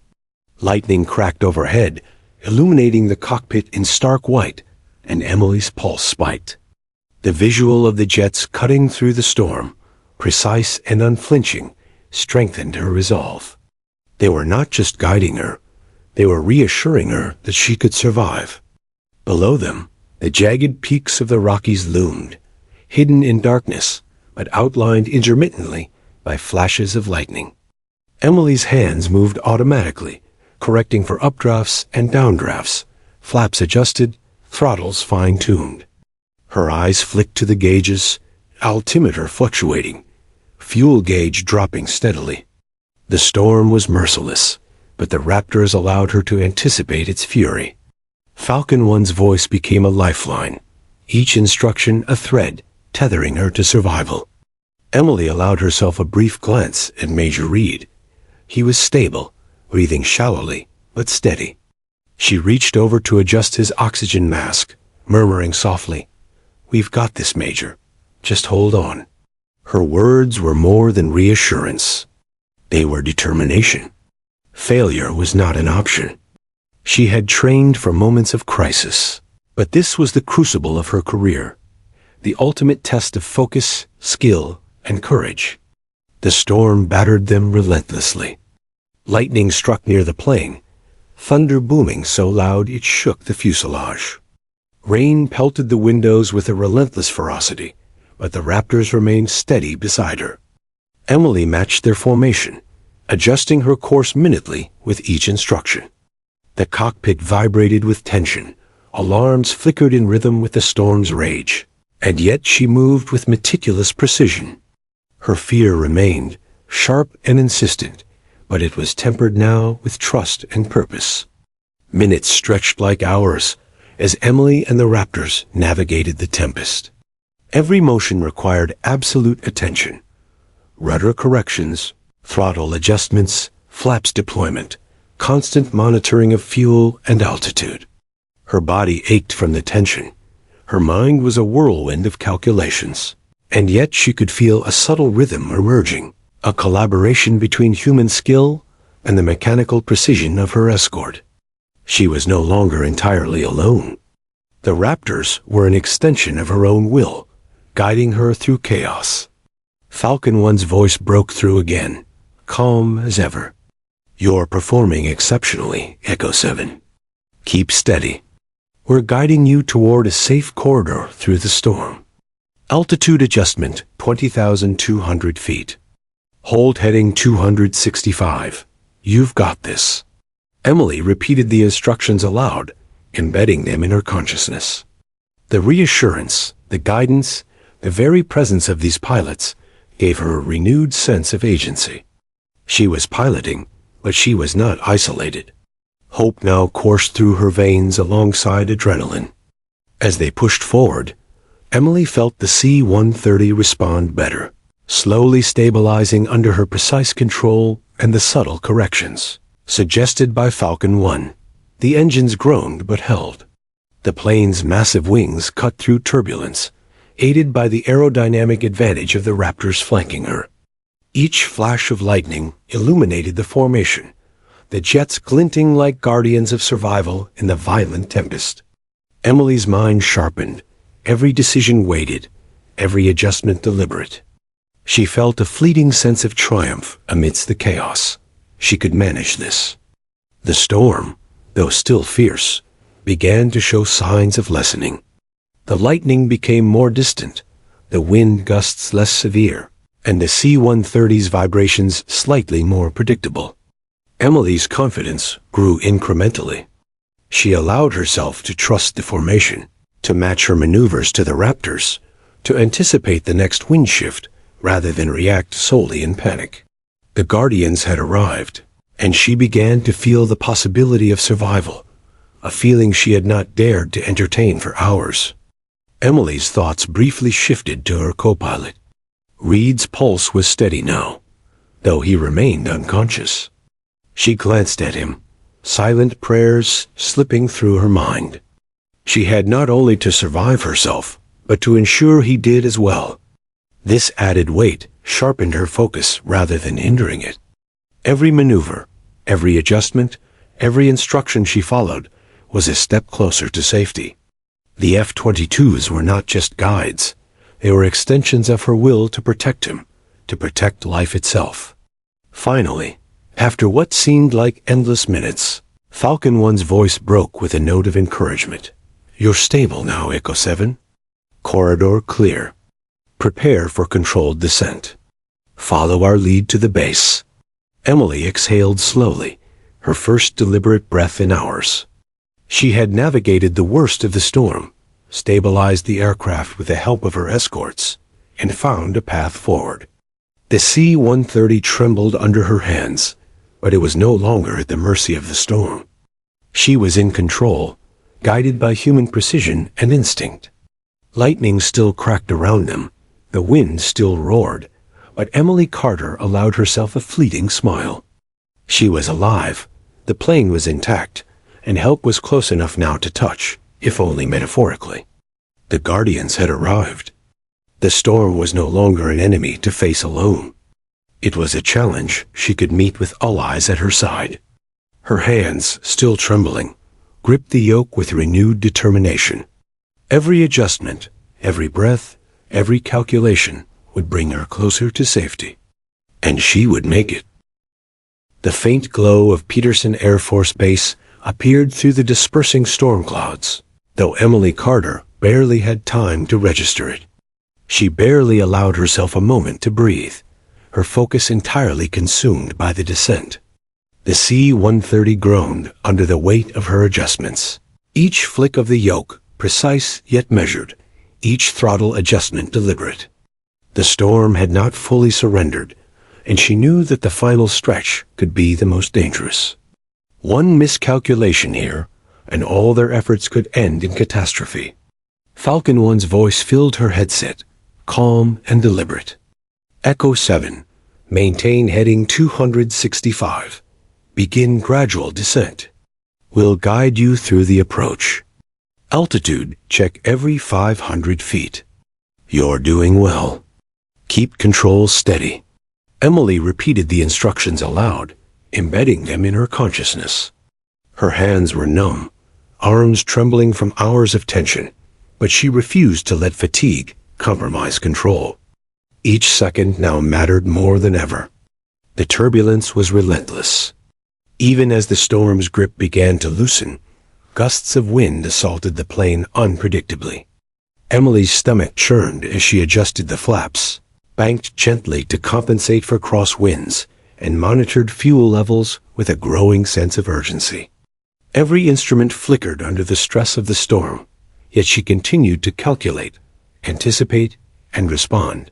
Lightning cracked overhead, illuminating the cockpit in stark white, and Emily's pulse spiked. The visual of the jets cutting through the storm, precise and unflinching, strengthened her resolve. They were not just guiding her, they were reassuring her that she could survive. Below them, the jagged peaks of the Rockies loomed, hidden in darkness, but outlined intermittently by flashes of lightning. Emily's hands moved automatically, correcting for updrafts and downdrafts, flaps adjusted, throttles fine-tuned. Her eyes flicked to the gauges, altimeter fluctuating, fuel gauge dropping steadily. The storm was merciless, but the Raptors allowed her to anticipate its fury. Falcon 1's voice became a lifeline, each instruction a thread tethering her to survival. Emily allowed herself a brief glance at Major Reed. He was stable, breathing shallowly, but steady. She reached over to adjust his oxygen mask, murmuring softly, "We've got this, Major. Just hold on." Her words were more than reassurance. They were determination. Failure was not an option. She had trained for moments of crisis, but this was the crucible of her career, the ultimate test of focus, skill, and courage. The storm battered them relentlessly. Lightning struck near the plane, thunder booming so loud it shook the fuselage. Rain pelted the windows with a relentless ferocity, but the Raptors remained steady beside her. Emily matched their formation, adjusting her course minutely with each instruction. The cockpit vibrated with tension, alarms flickered in rhythm with the storm's rage, and yet she moved with meticulous precision. Her fear remained, sharp and insistent, but it was tempered now with trust and purpose. Minutes stretched like hours as Emily and the Raptors navigated the tempest. Every motion required absolute attention. Rudder corrections, throttle adjustments, flaps deployment, constant monitoring of fuel and altitude. Her body ached from the tension. Her mind was a whirlwind of calculations. And yet she could feel a subtle rhythm emerging, a collaboration between human skill and the mechanical precision of her escort. She was no longer entirely alone. The Raptors were an extension of her own will, guiding her through chaos. Falcon 1's voice broke through again, calm as ever. "You're performing exceptionally, Echo 7. Keep steady. We're guiding you toward a safe corridor through the storm. Altitude adjustment, 20,200 feet. Hold heading 265. You've got this." Emily repeated the instructions aloud, embedding them in her consciousness. The reassurance, the guidance, the very presence of these pilots gave her a renewed sense of agency. She was piloting, but she was not isolated. Hope now coursed through her veins alongside adrenaline. As they pushed forward, Emily felt the C-130 respond better, slowly stabilizing under her precise control and the subtle corrections suggested by Falcon 1. The engines groaned but held. The plane's massive wings cut through turbulence, aided by the aerodynamic advantage of the Raptors flanking her. Each flash of lightning illuminated the formation, the jets glinting like guardians of survival in the violent tempest. Emily's mind sharpened, every decision weighted, every adjustment deliberate. She felt a fleeting sense of triumph amidst the chaos. She could manage this. The storm, though still fierce, began to show signs of lessening. The lightning became more distant, the wind gusts less severe, and the C-130's vibrations slightly more predictable. Emily's confidence grew incrementally. She allowed herself to trust the formation, to match her maneuvers to the Raptors, to anticipate the next wind shift rather than react solely in panic. The Guardians had arrived, and she began to feel the possibility of survival, a feeling she had not dared to entertain for hours. Emily's thoughts briefly shifted to her co-pilot. Reed's pulse was steady now, though he remained unconscious. She glanced at him, silent prayers slipping through her mind. She had not only to survive herself, but to ensure he did as well. This added weight sharpened her focus rather than hindering it. Every maneuver, every adjustment, every instruction she followed was a step closer to safety. The F-22s were not just guides. They were extensions of her will to protect him, to protect life itself. Finally, after what seemed like endless minutes, Falcon 1's voice broke with a note of encouragement. "You're stable now, Echo 7. Corridor clear. Prepare for controlled descent. Follow our lead to the base." Emily exhaled slowly, her first deliberate breath in hours. She had navigated the worst of the storm, stabilized the aircraft with the help of her escorts, and found a path forward. The C-130 trembled under her hands, but it was no longer at the mercy of the storm. She was in control, guided by human precision and instinct. Lightning still cracked around them, the wind still roared, but Emily Carter allowed herself a fleeting smile. She was alive, the plane was intact, and help was close enough now to touch, if only metaphorically. The Guardians had arrived. The storm was no longer an enemy to face alone. It was a challenge she could meet with allies at her side. Her hands, still trembling, gripped the yoke with renewed determination. Every adjustment, every breath, every calculation would bring her closer to safety. And she would make it. The faint glow of Peterson Air Force Base appeared through the dispersing storm clouds, though Emily Carter barely had time to register it. She barely allowed herself a moment to breathe, her focus entirely consumed by the descent. The C-130 groaned under the weight of her adjustments. Each flick of the yoke, precise yet measured, each throttle adjustment deliberate. The storm had not fully surrendered, and she knew that the final stretch could be the most dangerous. One miscalculation here, and all their efforts could end in catastrophe. Falcon 1's voice filled her headset, calm and deliberate. Echo 7, maintain heading 265. Begin gradual descent. We'll guide you through the approach. Altitude, check every 500 feet. You're doing well. Keep control steady. Emily repeated the instructions aloud, embedding them in her consciousness. Her hands were numb, arms trembling from hours of tension, but she refused to let fatigue compromise control. Each second now mattered more than ever. The turbulence was relentless. Even as the storm's grip began to loosen, gusts of wind assaulted the plane unpredictably. Emily's stomach churned as she adjusted the flaps, banked gently to compensate for crosswinds, and monitored fuel levels with a growing sense of urgency. Every instrument flickered under the stress of the storm, yet she continued to calculate, anticipate, and respond.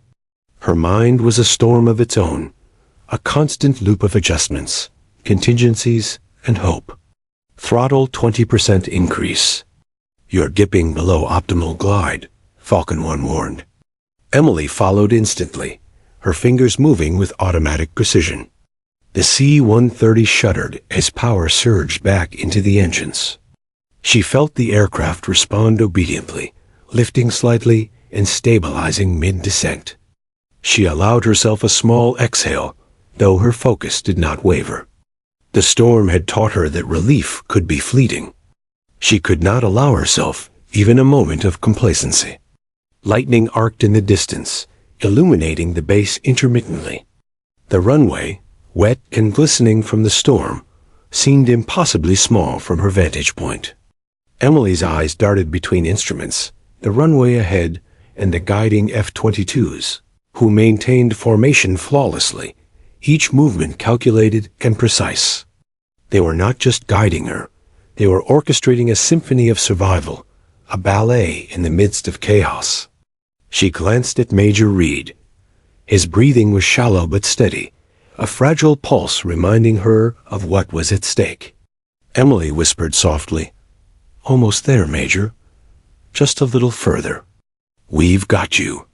Her mind was a storm of its own, a constant loop of adjustments, contingencies, and hope. Throttle 20% increase. You're dipping below optimal glide, Falcon 1 warned. Emily followed instantly, her fingers moving with automatic precision. The C-130 shuddered as power surged back into the engines. She felt the aircraft respond obediently, lifting slightly and stabilizing mid-descent. She allowed herself a small exhale, though her focus did not waver. The storm had taught her that relief could be fleeting. She could not allow herself even a moment of complacency. Lightning arced in the distance, illuminating the base intermittently. The runway, wet and glistening from the storm, seemed impossibly small from her vantage point. Emily's eyes darted between instruments, the runway ahead, and the guiding F-22s, who maintained formation flawlessly, each movement calculated and precise. They were not just guiding her, they were orchestrating a symphony of survival, a ballet in the midst of chaos. She glanced at Major Reed. His breathing was shallow but steady, a fragile pulse reminding her of what was at stake. Emily whispered softly, "Almost there, Major. Just a little further. We've got you."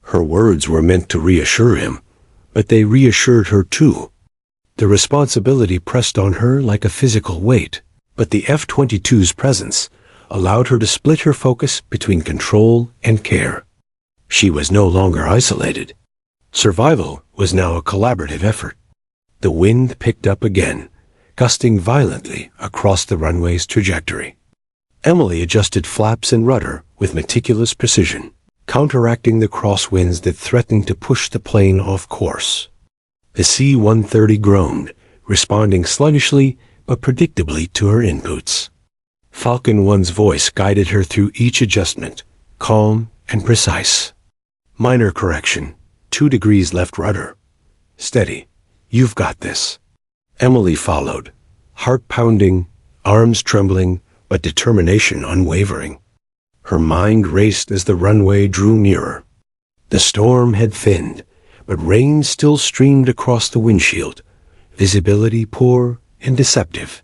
Her words were meant to reassure him, but they reassured her too. The responsibility pressed on her like a physical weight, but the F-22's presence allowed her to split her focus between control and care. She was no longer isolated. Survival was now a collaborative effort. The wind picked up again, gusting violently across the runway's trajectory. Emily adjusted flaps and rudder with meticulous precision, counteracting the crosswinds that threatened to push the plane off course. The C-130 groaned, responding sluggishly but predictably to her inputs. Falcon 1's voice guided her through each adjustment, calm and precise. "Minor correction. 2 degrees left rudder. Steady. You've got this." Emily followed, heart pounding, arms trembling, but determination unwavering. Her mind raced as the runway drew nearer. The storm had thinned, but rain still streamed across the windshield, visibility poor and deceptive.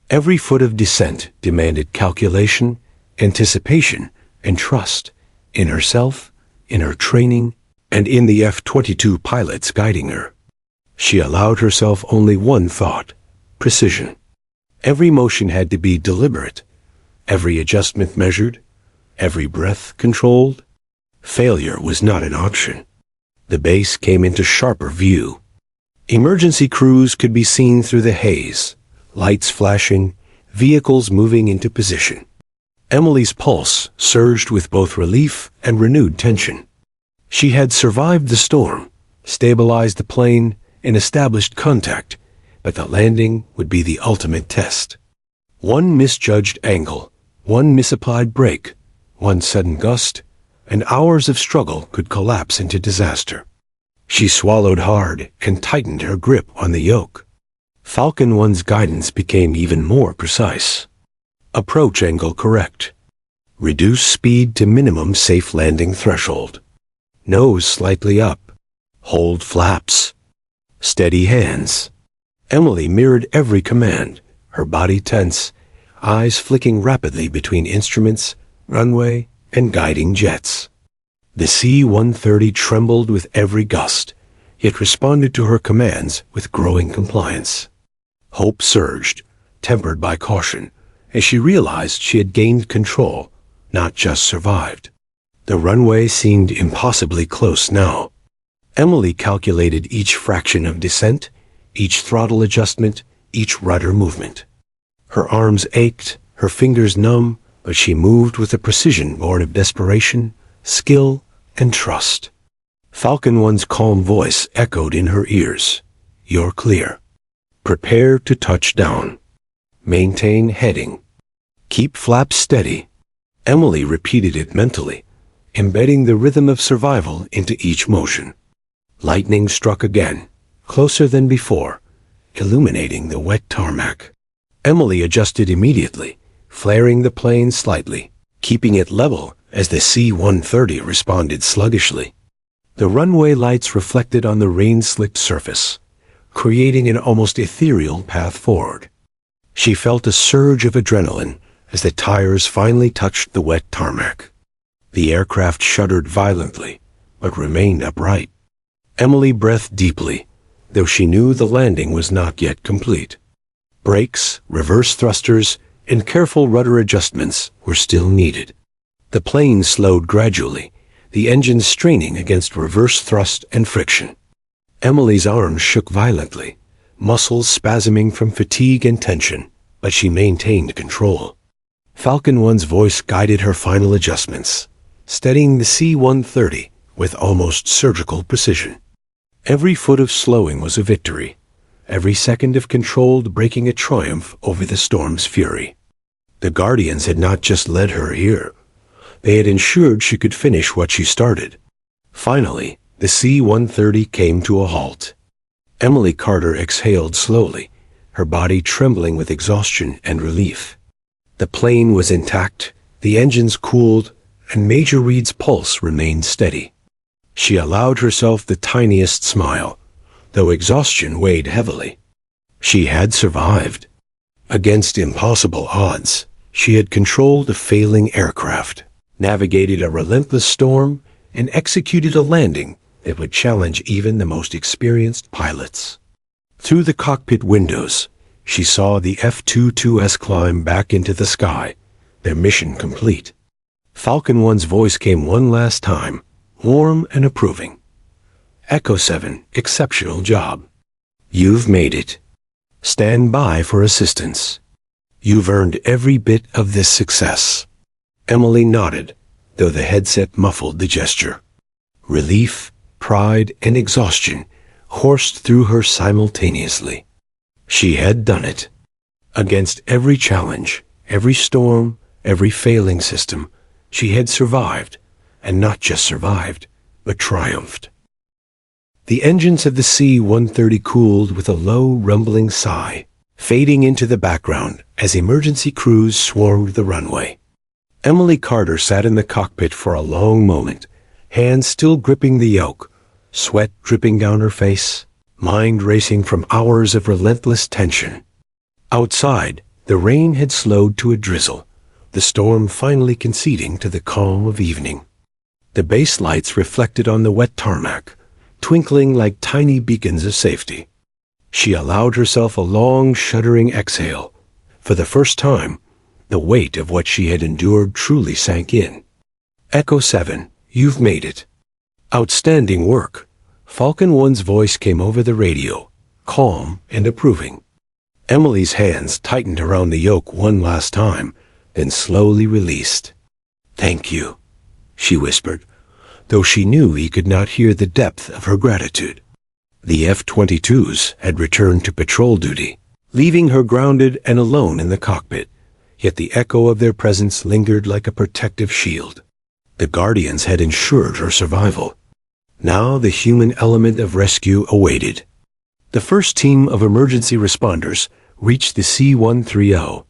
Every foot of descent demanded calculation, anticipation, and trust in herself, in her training, and in the F-22 pilots guiding her. She allowed herself only one thought: precision. Every motion had to be deliberate, every adjustment measured, every breath controlled. Failure was not an option. The base came into sharper view. Emergency crews could be seen through the haze, lights flashing, vehicles moving into position. Emily's pulse surged with both relief and renewed tension. She had survived the storm, stabilized the plane, and established contact, but the landing would be the ultimate test. One misjudged angle, one misapplied brake, one sudden gust, and hours of struggle could collapse into disaster. She swallowed hard and tightened her grip on the yoke. Falcon 1's guidance became even more precise. Approach angle correct. Reduce speed to minimum safe landing threshold. Nose slightly up. Hold flaps. Steady hands. Emily mirrored every command, her body tense, eyes flicking rapidly between instruments, runway, and guiding jets. The C-130 trembled with every gust, yet responded to her commands with growing compliance. Hope surged, tempered by caution, as she realized she had gained control, not just survived. The runway seemed impossibly close now. Emily calculated each fraction of descent, each throttle adjustment, each rudder movement. Her arms ached, her fingers numb, but she moved with a precision born of desperation, skill, and trust. Falcon 1's calm voice echoed in her ears. "You're clear. Prepare to touch down. Maintain heading. Keep flaps steady." Emily repeated it mentally, embedding the rhythm of survival into each motion. Lightning struck again, closer than before, illuminating the wet tarmac. Emily adjusted immediately, flaring the plane slightly, keeping it level as the C-130 responded sluggishly. The runway lights reflected on the rain-slicked surface, creating an almost ethereal path forward. She felt a surge of adrenaline as the tires finally touched the wet tarmac. The aircraft shuddered violently, but remained upright. Emily breathed deeply, though she knew the landing was not yet complete. Brakes, reverse thrusters, and careful rudder adjustments were still needed. The plane slowed gradually, the engine straining against reverse thrust and friction. Emily's arms shook violently, muscles spasming from fatigue and tension, but she maintained control. Falcon 1's voice guided her final adjustments, steadying the C-130 with almost surgical precision. Every foot of slowing was a victory, every second of controlled braking a triumph over the storm's fury. The Guardians had not just led her here. They had ensured she could finish what she started. Finally, the C-130 came to a halt. Emily Carter exhaled slowly, her body trembling with exhaustion and relief. The plane was intact, the engines cooled, and Major Reed's pulse remained steady. She allowed herself the tiniest smile, though exhaustion weighed heavily. She had survived. Against impossible odds, she had controlled a failing aircraft, navigated a relentless storm, and executed a landing that would challenge even the most experienced pilots. Through the cockpit windows, she saw the F-22s climb back into the sky, their mission complete. Falcon 1's voice came one last time, warm and approving. Echo 7, exceptional job. You've made it. Stand by for assistance. You've earned every bit of this success. Emily nodded, though the headset muffled the gesture. Relief, pride, and exhaustion coursed through her simultaneously. She had done it. Against every challenge, every storm, every failing system, she had survived, and not just survived, but triumphed. The engines of the C-130 cooled with a low, rumbling sigh, fading into the background as emergency crews swarmed the runway. Emily Carter sat in the cockpit for a long moment, hands still gripping the yoke, sweat dripping down her face, mind racing from hours of relentless tension. Outside, the rain had slowed to a drizzle, the storm finally conceding to the calm of evening. The base lights reflected on the wet tarmac, twinkling like tiny beacons of safety. She allowed herself a long, shuddering exhale. For the first time, the weight of what she had endured truly sank in. Echo 7, you've made it. Outstanding work. Falcon 1's voice came over the radio, calm and approving. Emily's hands tightened around the yoke one last time, then slowly released. Thank you, she whispered, though she knew he could not hear the depth of her gratitude. The F-22s had returned to patrol duty, leaving her grounded and alone in the cockpit, yet the echo of their presence lingered like a protective shield. The Guardians had ensured her survival. Now the human element of rescue awaited. The first team of emergency responders reached the C-130.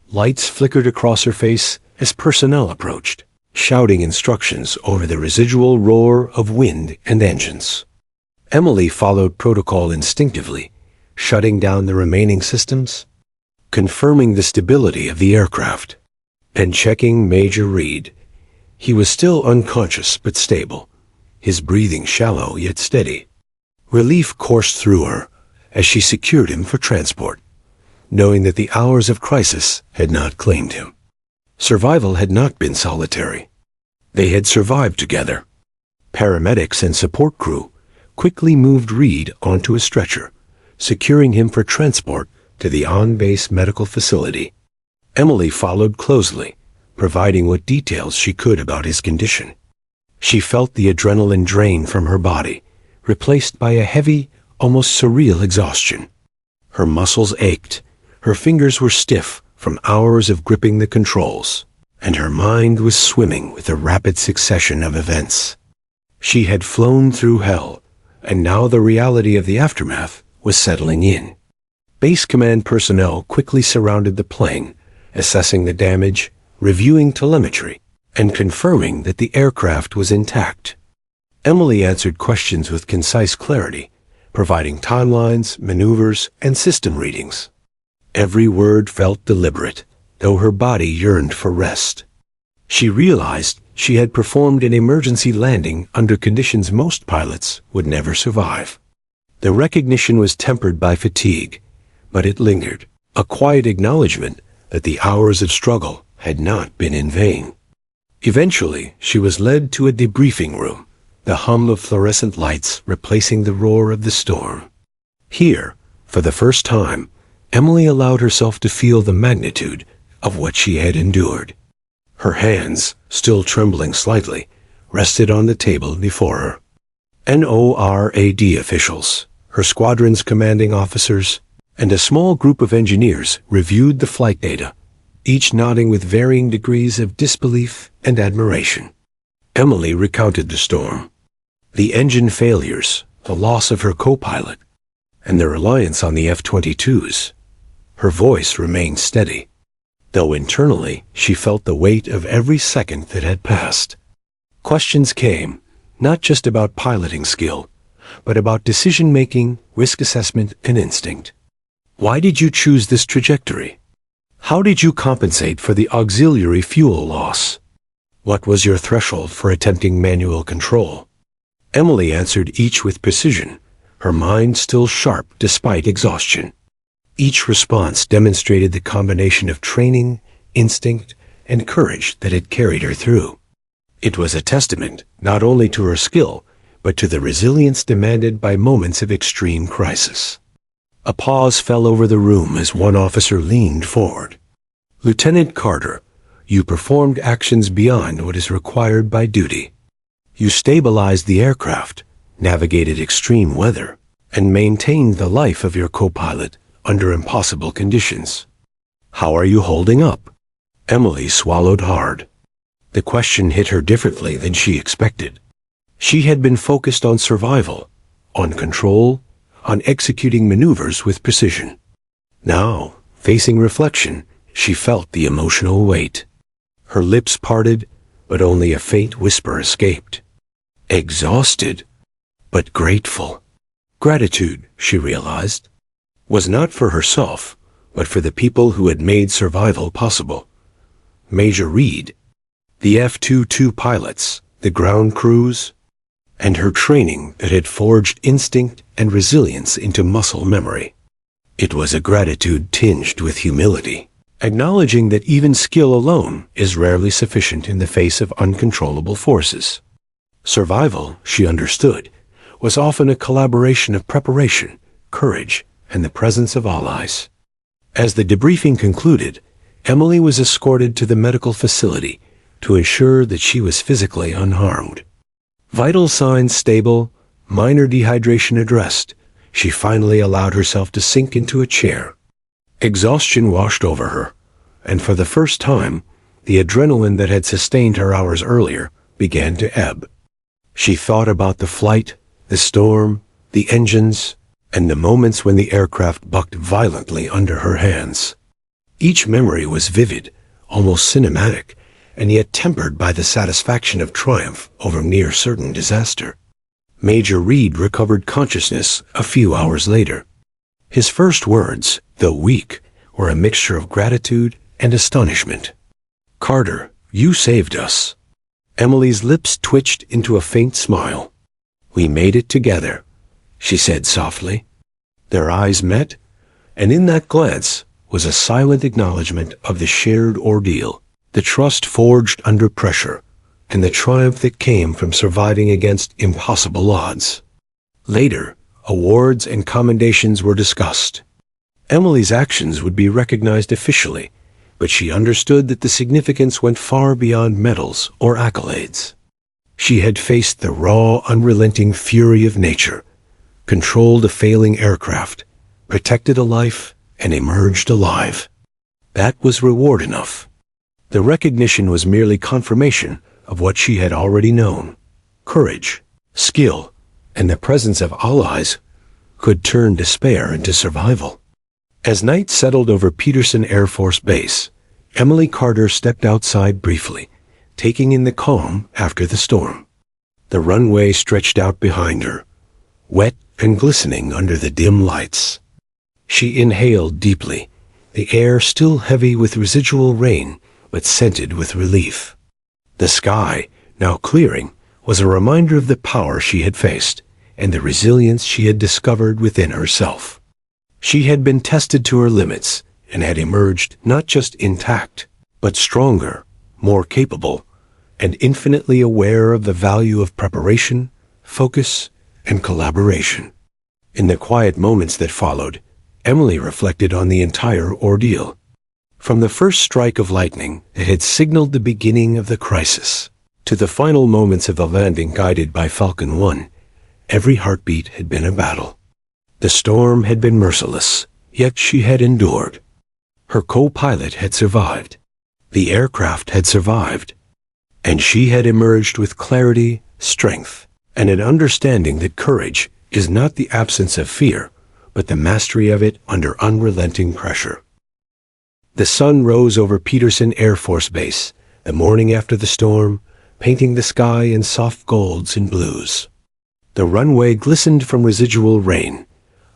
Lights flickered across her face as personnel approached, shouting instructions over the residual roar of wind and engines. Emily followed protocol instinctively, shutting down the remaining systems, confirming the stability of the aircraft, and checking Major Reed. He was still unconscious but stable, his breathing shallow yet steady. Relief coursed through her as she secured him for transport, knowing that the hours of crisis had not claimed him. Survival had not been solitary. They had survived together. Paramedics and support crew quickly moved Reed onto a stretcher, securing him for transport to the on-base medical facility. Emily followed closely, providing what details she could about his condition. She felt the adrenaline drain from her body, replaced by a heavy, almost surreal exhaustion. Her muscles ached, her fingers were stiff from hours of gripping the controls, and her mind was swimming with a rapid succession of events. She had flown through hell, and now the reality of the aftermath was settling in. Base command personnel quickly surrounded the plane, assessing the damage, reviewing telemetry, and confirming that the aircraft was intact. Emily answered questions with concise clarity, providing timelines, maneuvers, and system readings. Every word felt deliberate, though her body yearned for rest. She realized she had performed an emergency landing under conditions most pilots would never survive. The recognition was tempered by fatigue, but it lingered, a quiet acknowledgement that the hours of struggle had not been in vain. Eventually, she was led to a debriefing room, the hum of fluorescent lights replacing the roar of the storm. Here, for the first time, Emily allowed herself to feel the magnitude of what she had endured. Her hands, still trembling slightly, rested on the table before her. NORAD officials, her squadron's commanding officers, and a small group of engineers reviewed the flight data, each nodding with varying degrees of disbelief and admiration. Emily recounted the storm, the engine failures, the loss of her co-pilot, and the reliance on the F-22s. Her voice remained steady, though internally she felt the weight of every second that had passed. Questions came, not just about piloting skill, but about decision-making, risk assessment, and instinct. Why did you choose this trajectory? How did you compensate for the auxiliary fuel loss? What was your threshold for attempting manual control? Emily answered each with precision, her mind still sharp despite exhaustion. Each response demonstrated the combination of training, instinct, and courage that had carried her through. It was a testament not only to her skill, but to the resilience demanded by moments of extreme crisis. A pause fell over the room as one officer leaned forward. "Lieutenant Carter, you performed actions beyond what is required by duty. You stabilized the aircraft, navigated extreme weather, and maintained the life of your co-pilot under impossible conditions. How are you holding up?" Emily swallowed hard. The question hit her differently than she expected. She had been focused on survival, on control, on executing maneuvers with precision. Now, facing reflection, she felt the emotional weight. Her lips parted, but only a faint whisper escaped. Exhausted, but grateful. Gratitude, she realized, was not for herself, but for the people who had made survival possible. Major Reed, the F-22 pilots, the ground crews, and her training that had forged instinct and resilience into muscle memory. It was a gratitude tinged with humility, acknowledging that even skill alone is rarely sufficient in the face of uncontrollable forces. Survival, she understood, was often a collaboration of preparation, courage, and the presence of allies. As the debriefing concluded, Emily was escorted to the medical facility to ensure that she was physically unharmed. Vital signs stable, minor dehydration addressed, she finally allowed herself to sink into a chair. Exhaustion washed over her, and for the first time, the adrenaline that had sustained her hours earlier began to ebb. She thought about the flight, the storm, the engines, and the moments when the aircraft bucked violently under her hands. Each memory was vivid, almost cinematic, and yet tempered by the satisfaction of triumph over near-certain disaster. Major Reed recovered consciousness a few hours later. His first words, though weak, were a mixture of gratitude and astonishment. "Carter, you saved us." Emily's lips twitched into a faint smile. "We made it together," she said softly. Their eyes met, and in that glance was a silent acknowledgement of the shared ordeal, the trust forged under pressure, and the triumph that came from surviving against impossible odds. Later, awards and commendations were discussed. Emily's actions would be recognized officially, but she understood that the significance went far beyond medals or accolades. She had faced the raw, unrelenting fury of nature, controlled a failing aircraft, protected a life, and emerged alive. That was reward enough. The recognition was merely confirmation of what she had already known. Courage, skill, and the presence of allies could turn despair into survival. As night settled over Peterson Air Force Base, Emily Carter stepped outside briefly, taking in the calm after the storm. The runway stretched out behind her, wet and glistening under the dim lights. She inhaled deeply, the air still heavy with residual rain, but scented with relief. The sky, now clearing, was a reminder of the power she had faced and the resilience she had discovered within herself. She had been tested to her limits and had emerged not just intact, but stronger, more capable, and infinitely aware of the value of preparation, focus, and collaboration. In the quiet moments that followed, Emily reflected on the entire ordeal. From the first strike of lightning that had signaled the beginning of the crisis, To the final moments of the landing guided by Falcon 1, every heartbeat had been a battle. The storm had been merciless, yet she had endured. Her co-pilot had survived. The aircraft had survived. And she had emerged with clarity, strength, and an understanding that courage is not the absence of fear, but the mastery of it under unrelenting pressure. The sun rose over Peterson Air Force Base, the morning after the storm, painting the sky in soft golds and blues. The runway glistened from residual rain,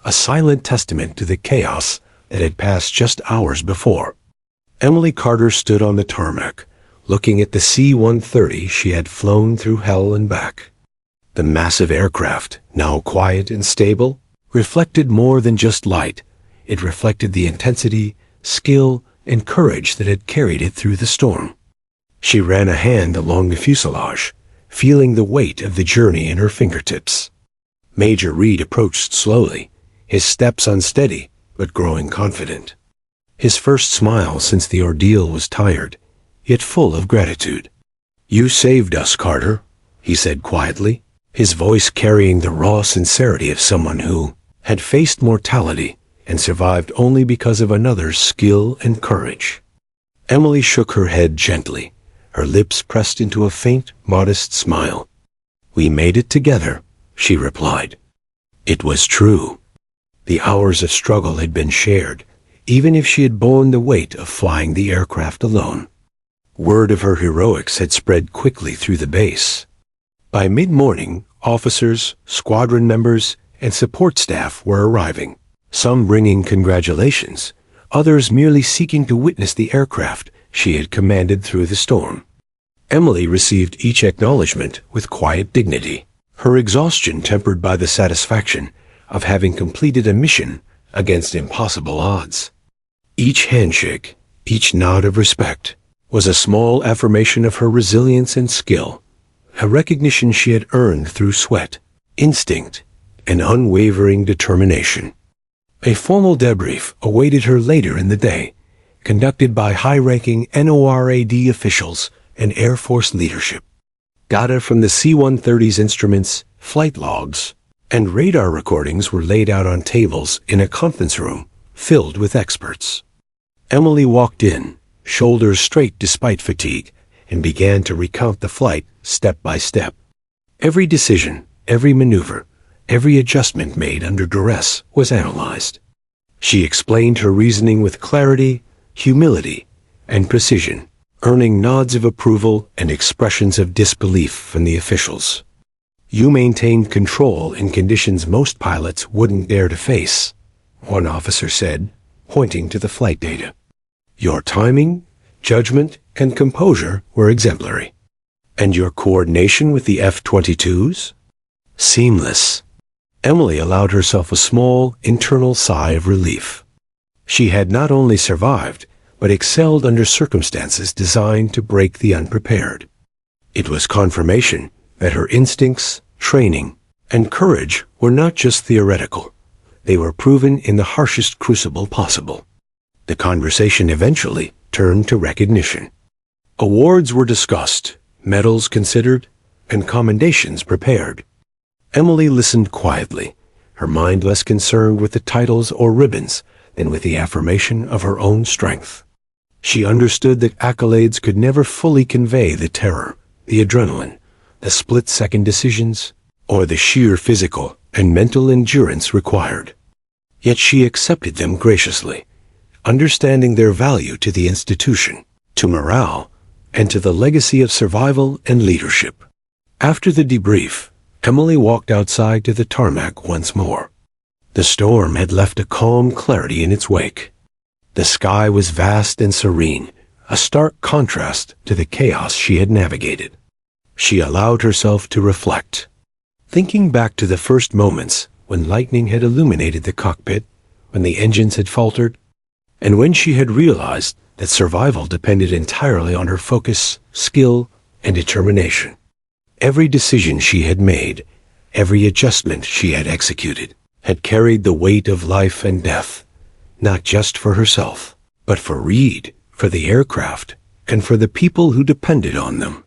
a silent testament to the chaos that had passed just hours before. Emily Carter stood on the tarmac, looking at the C-130 she had flown through hell and back. The massive aircraft, now quiet and stable, reflected more than just light. It reflected the intensity, skill, and courage that had carried it through the storm. She ran a hand along the fuselage, feeling the weight of the journey in her fingertips. Major Reed approached slowly, his steps unsteady, but growing confident. His first smile since the ordeal was tired, yet full of gratitude. "You saved us, Carter," he said quietly, his voice carrying the raw sincerity of someone who had faced mortality and survived only because of another's skill and courage. Emily shook her head gently, her lips pressed into a faint, modest smile. "We made it together," she replied. It was true. The hours of struggle had been shared, even if she had borne the weight of flying the aircraft alone. Word of her heroics had spread quickly through the base. By mid-morning, officers, squadron members, and support staff were arriving, some bringing congratulations, others merely seeking to witness the aircraft she had commanded through the storm. Emily received each acknowledgement with quiet dignity, her exhaustion tempered by the satisfaction of having completed a mission against impossible odds. Each handshake, each nod of respect, was a small affirmation of her resilience and skill, a recognition she had earned through sweat, instinct, and unwavering determination. A formal debrief awaited her later in the day, conducted by high-ranking NORAD officials and Air Force leadership. Data from the C-130's instruments, flight logs, and radar recordings were laid out on tables in a conference room filled with experts. Emily walked in, shoulders straight despite fatigue, and began to recount the flight step by step. Every decision, every maneuver, every adjustment made under duress was analyzed. She explained her reasoning with clarity, humility, and precision, earning nods of approval and expressions of disbelief from the officials. "You maintained control in conditions most pilots wouldn't dare to face," one officer said, pointing to the flight data. "Your timing, judgment, and composure were exemplary. And your coordination with the F-22s? Seamless." Emily allowed herself a small, internal sigh of relief. She had not only survived, but excelled under circumstances designed to break the unprepared. It was confirmation that her instincts, training, and courage were not just theoretical. They were proven in the harshest crucible possible. The conversation eventually turned to recognition. Awards were discussed, medals considered, and commendations prepared. Emily listened quietly, her mind less concerned with the titles or ribbons than with the affirmation of her own strength. She understood that accolades could never fully convey the terror, the adrenaline, the split-second decisions, or the sheer physical and mental endurance required. Yet she accepted them graciously, understanding their value to the institution, to morale, and to the legacy of survival and leadership. After the debrief, Emily walked outside to the tarmac once more. The storm had left a calm clarity in its wake. The sky was vast and serene, a stark contrast to the chaos she had navigated. She allowed herself to reflect, thinking back to the first moments when lightning had illuminated the cockpit, when the engines had faltered, and when she had realized that survival depended entirely on her focus, skill, and determination. Every decision she had made, every adjustment she had executed, had carried the weight of life and death, not just for herself, but for Reed, for the aircraft, and for the people who depended on them.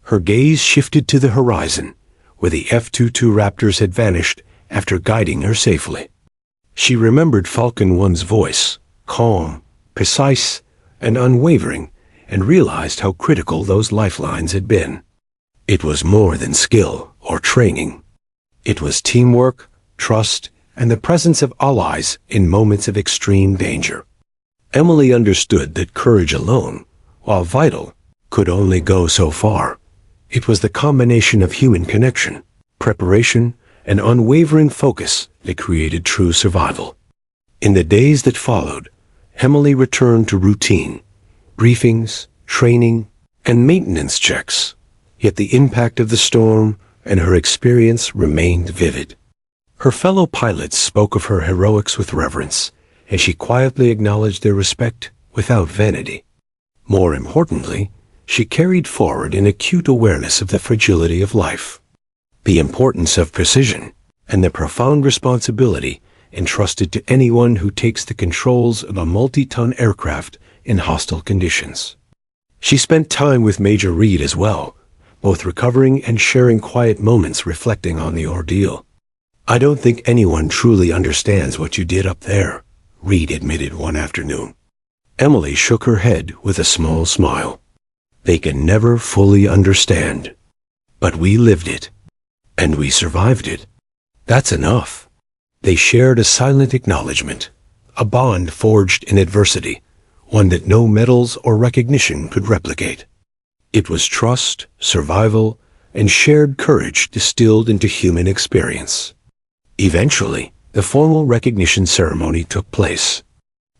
Her gaze shifted to the horizon, where the F-22 Raptors had vanished after guiding her safely. She remembered Falcon 1's voice, calm, precise, and unwavering, and realized how critical those lifelines had been. It was more than skill or training. It was teamwork, trust, and the presence of allies in moments of extreme danger. Emily understood that courage alone, while vital, could only go so far. It was the combination of human connection, preparation, and unwavering focus that created true survival. In the days that followed, Emily returned to routine, briefings, training, and maintenance checks. Yet the impact of the storm and her experience remained vivid. Her fellow pilots spoke of her heroics with reverence, and she quietly acknowledged their respect without vanity. More importantly, she carried forward an acute awareness of the fragility of life, the importance of precision, and the profound responsibility entrusted to anyone who takes the controls of a multi-ton aircraft in hostile conditions. She spent time with Major Reed as well, both recovering and sharing quiet moments reflecting on the ordeal. "I don't think anyone truly understands what you did up there," Reed admitted one afternoon. Emily shook her head with a small smile. "They can never fully understand. But we lived it. And we survived it. That's enough." They shared a silent acknowledgement, a bond forged in adversity, one that no medals or recognition could replicate. It was trust, survival, and shared courage distilled into human experience. Eventually, the formal recognition ceremony took place.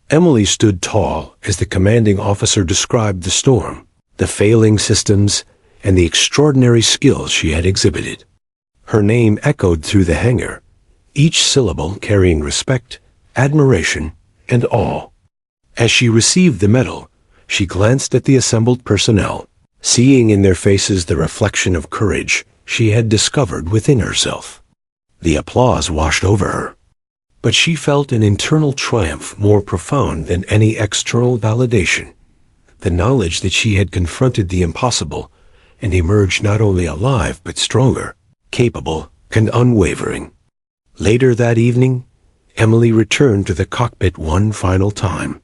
Emily stood tall as the commanding officer described the storm, the failing systems, and the extraordinary skills she had exhibited. Her name echoed through the hangar, each syllable carrying respect, admiration, and awe. As she received the medal, she glanced at the assembled personnel, seeing in their faces the reflection of courage she had discovered within herself. The applause washed over her, but she felt an internal triumph more profound than any external validation, the knowledge that she had confronted the impossible and emerged not only alive but stronger, capable, and unwavering. Later that evening, Emily returned to the cockpit one final time.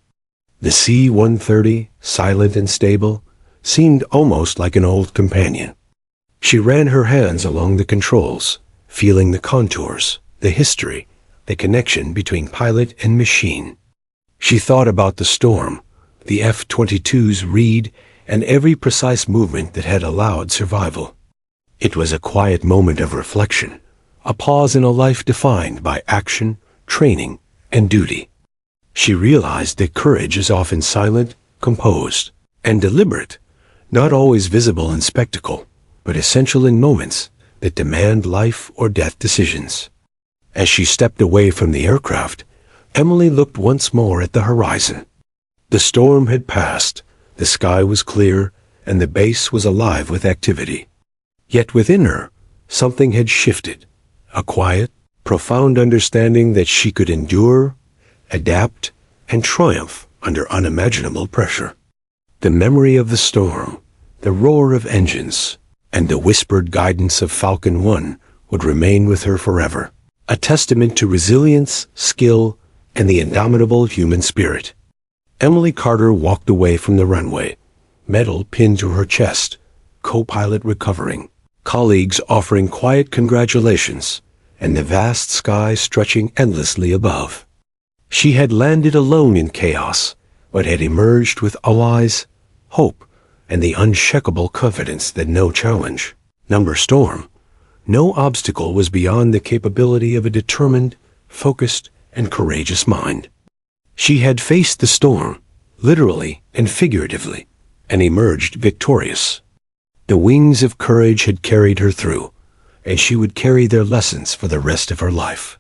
The C-130, silent and stable, seemed almost like an old companion. She ran her hands along the controls, feeling the contours, the history, the connection between pilot and machine. She thought about the storm, the F-22s, Reed, and every precise movement that had allowed survival. It was a quiet moment of reflection, a pause in a life defined by action, training, and duty. She realized that courage is often silent, composed, and deliberate, not always visible in spectacle, but essential in moments that demand life or death decisions. As she stepped away from the aircraft, Emily looked once more at the horizon. The storm had passed, the sky was clear, and the base was alive with activity. Yet within her, something had shifted, a quiet, profound understanding that she could endure, adapt, and triumph under unimaginable pressure. The memory of the storm, the roar of engines, and the whispered guidance of Falcon 1 would remain with her forever, a testament to resilience, skill, and the indomitable human spirit. Emily Carter walked away from the runway, medal pinned to her chest, co-pilot recovering, colleagues offering quiet congratulations, and the vast sky stretching endlessly above. She had landed alone in chaos, but had emerged with allies, hope, and the unshakable confidence that no challenge, number storm, no obstacle was beyond the capability of a determined, focused, and courageous mind. She had faced the storm, literally and figuratively, and emerged victorious. The wings of courage had carried her through, and she would carry their lessons for the rest of her life.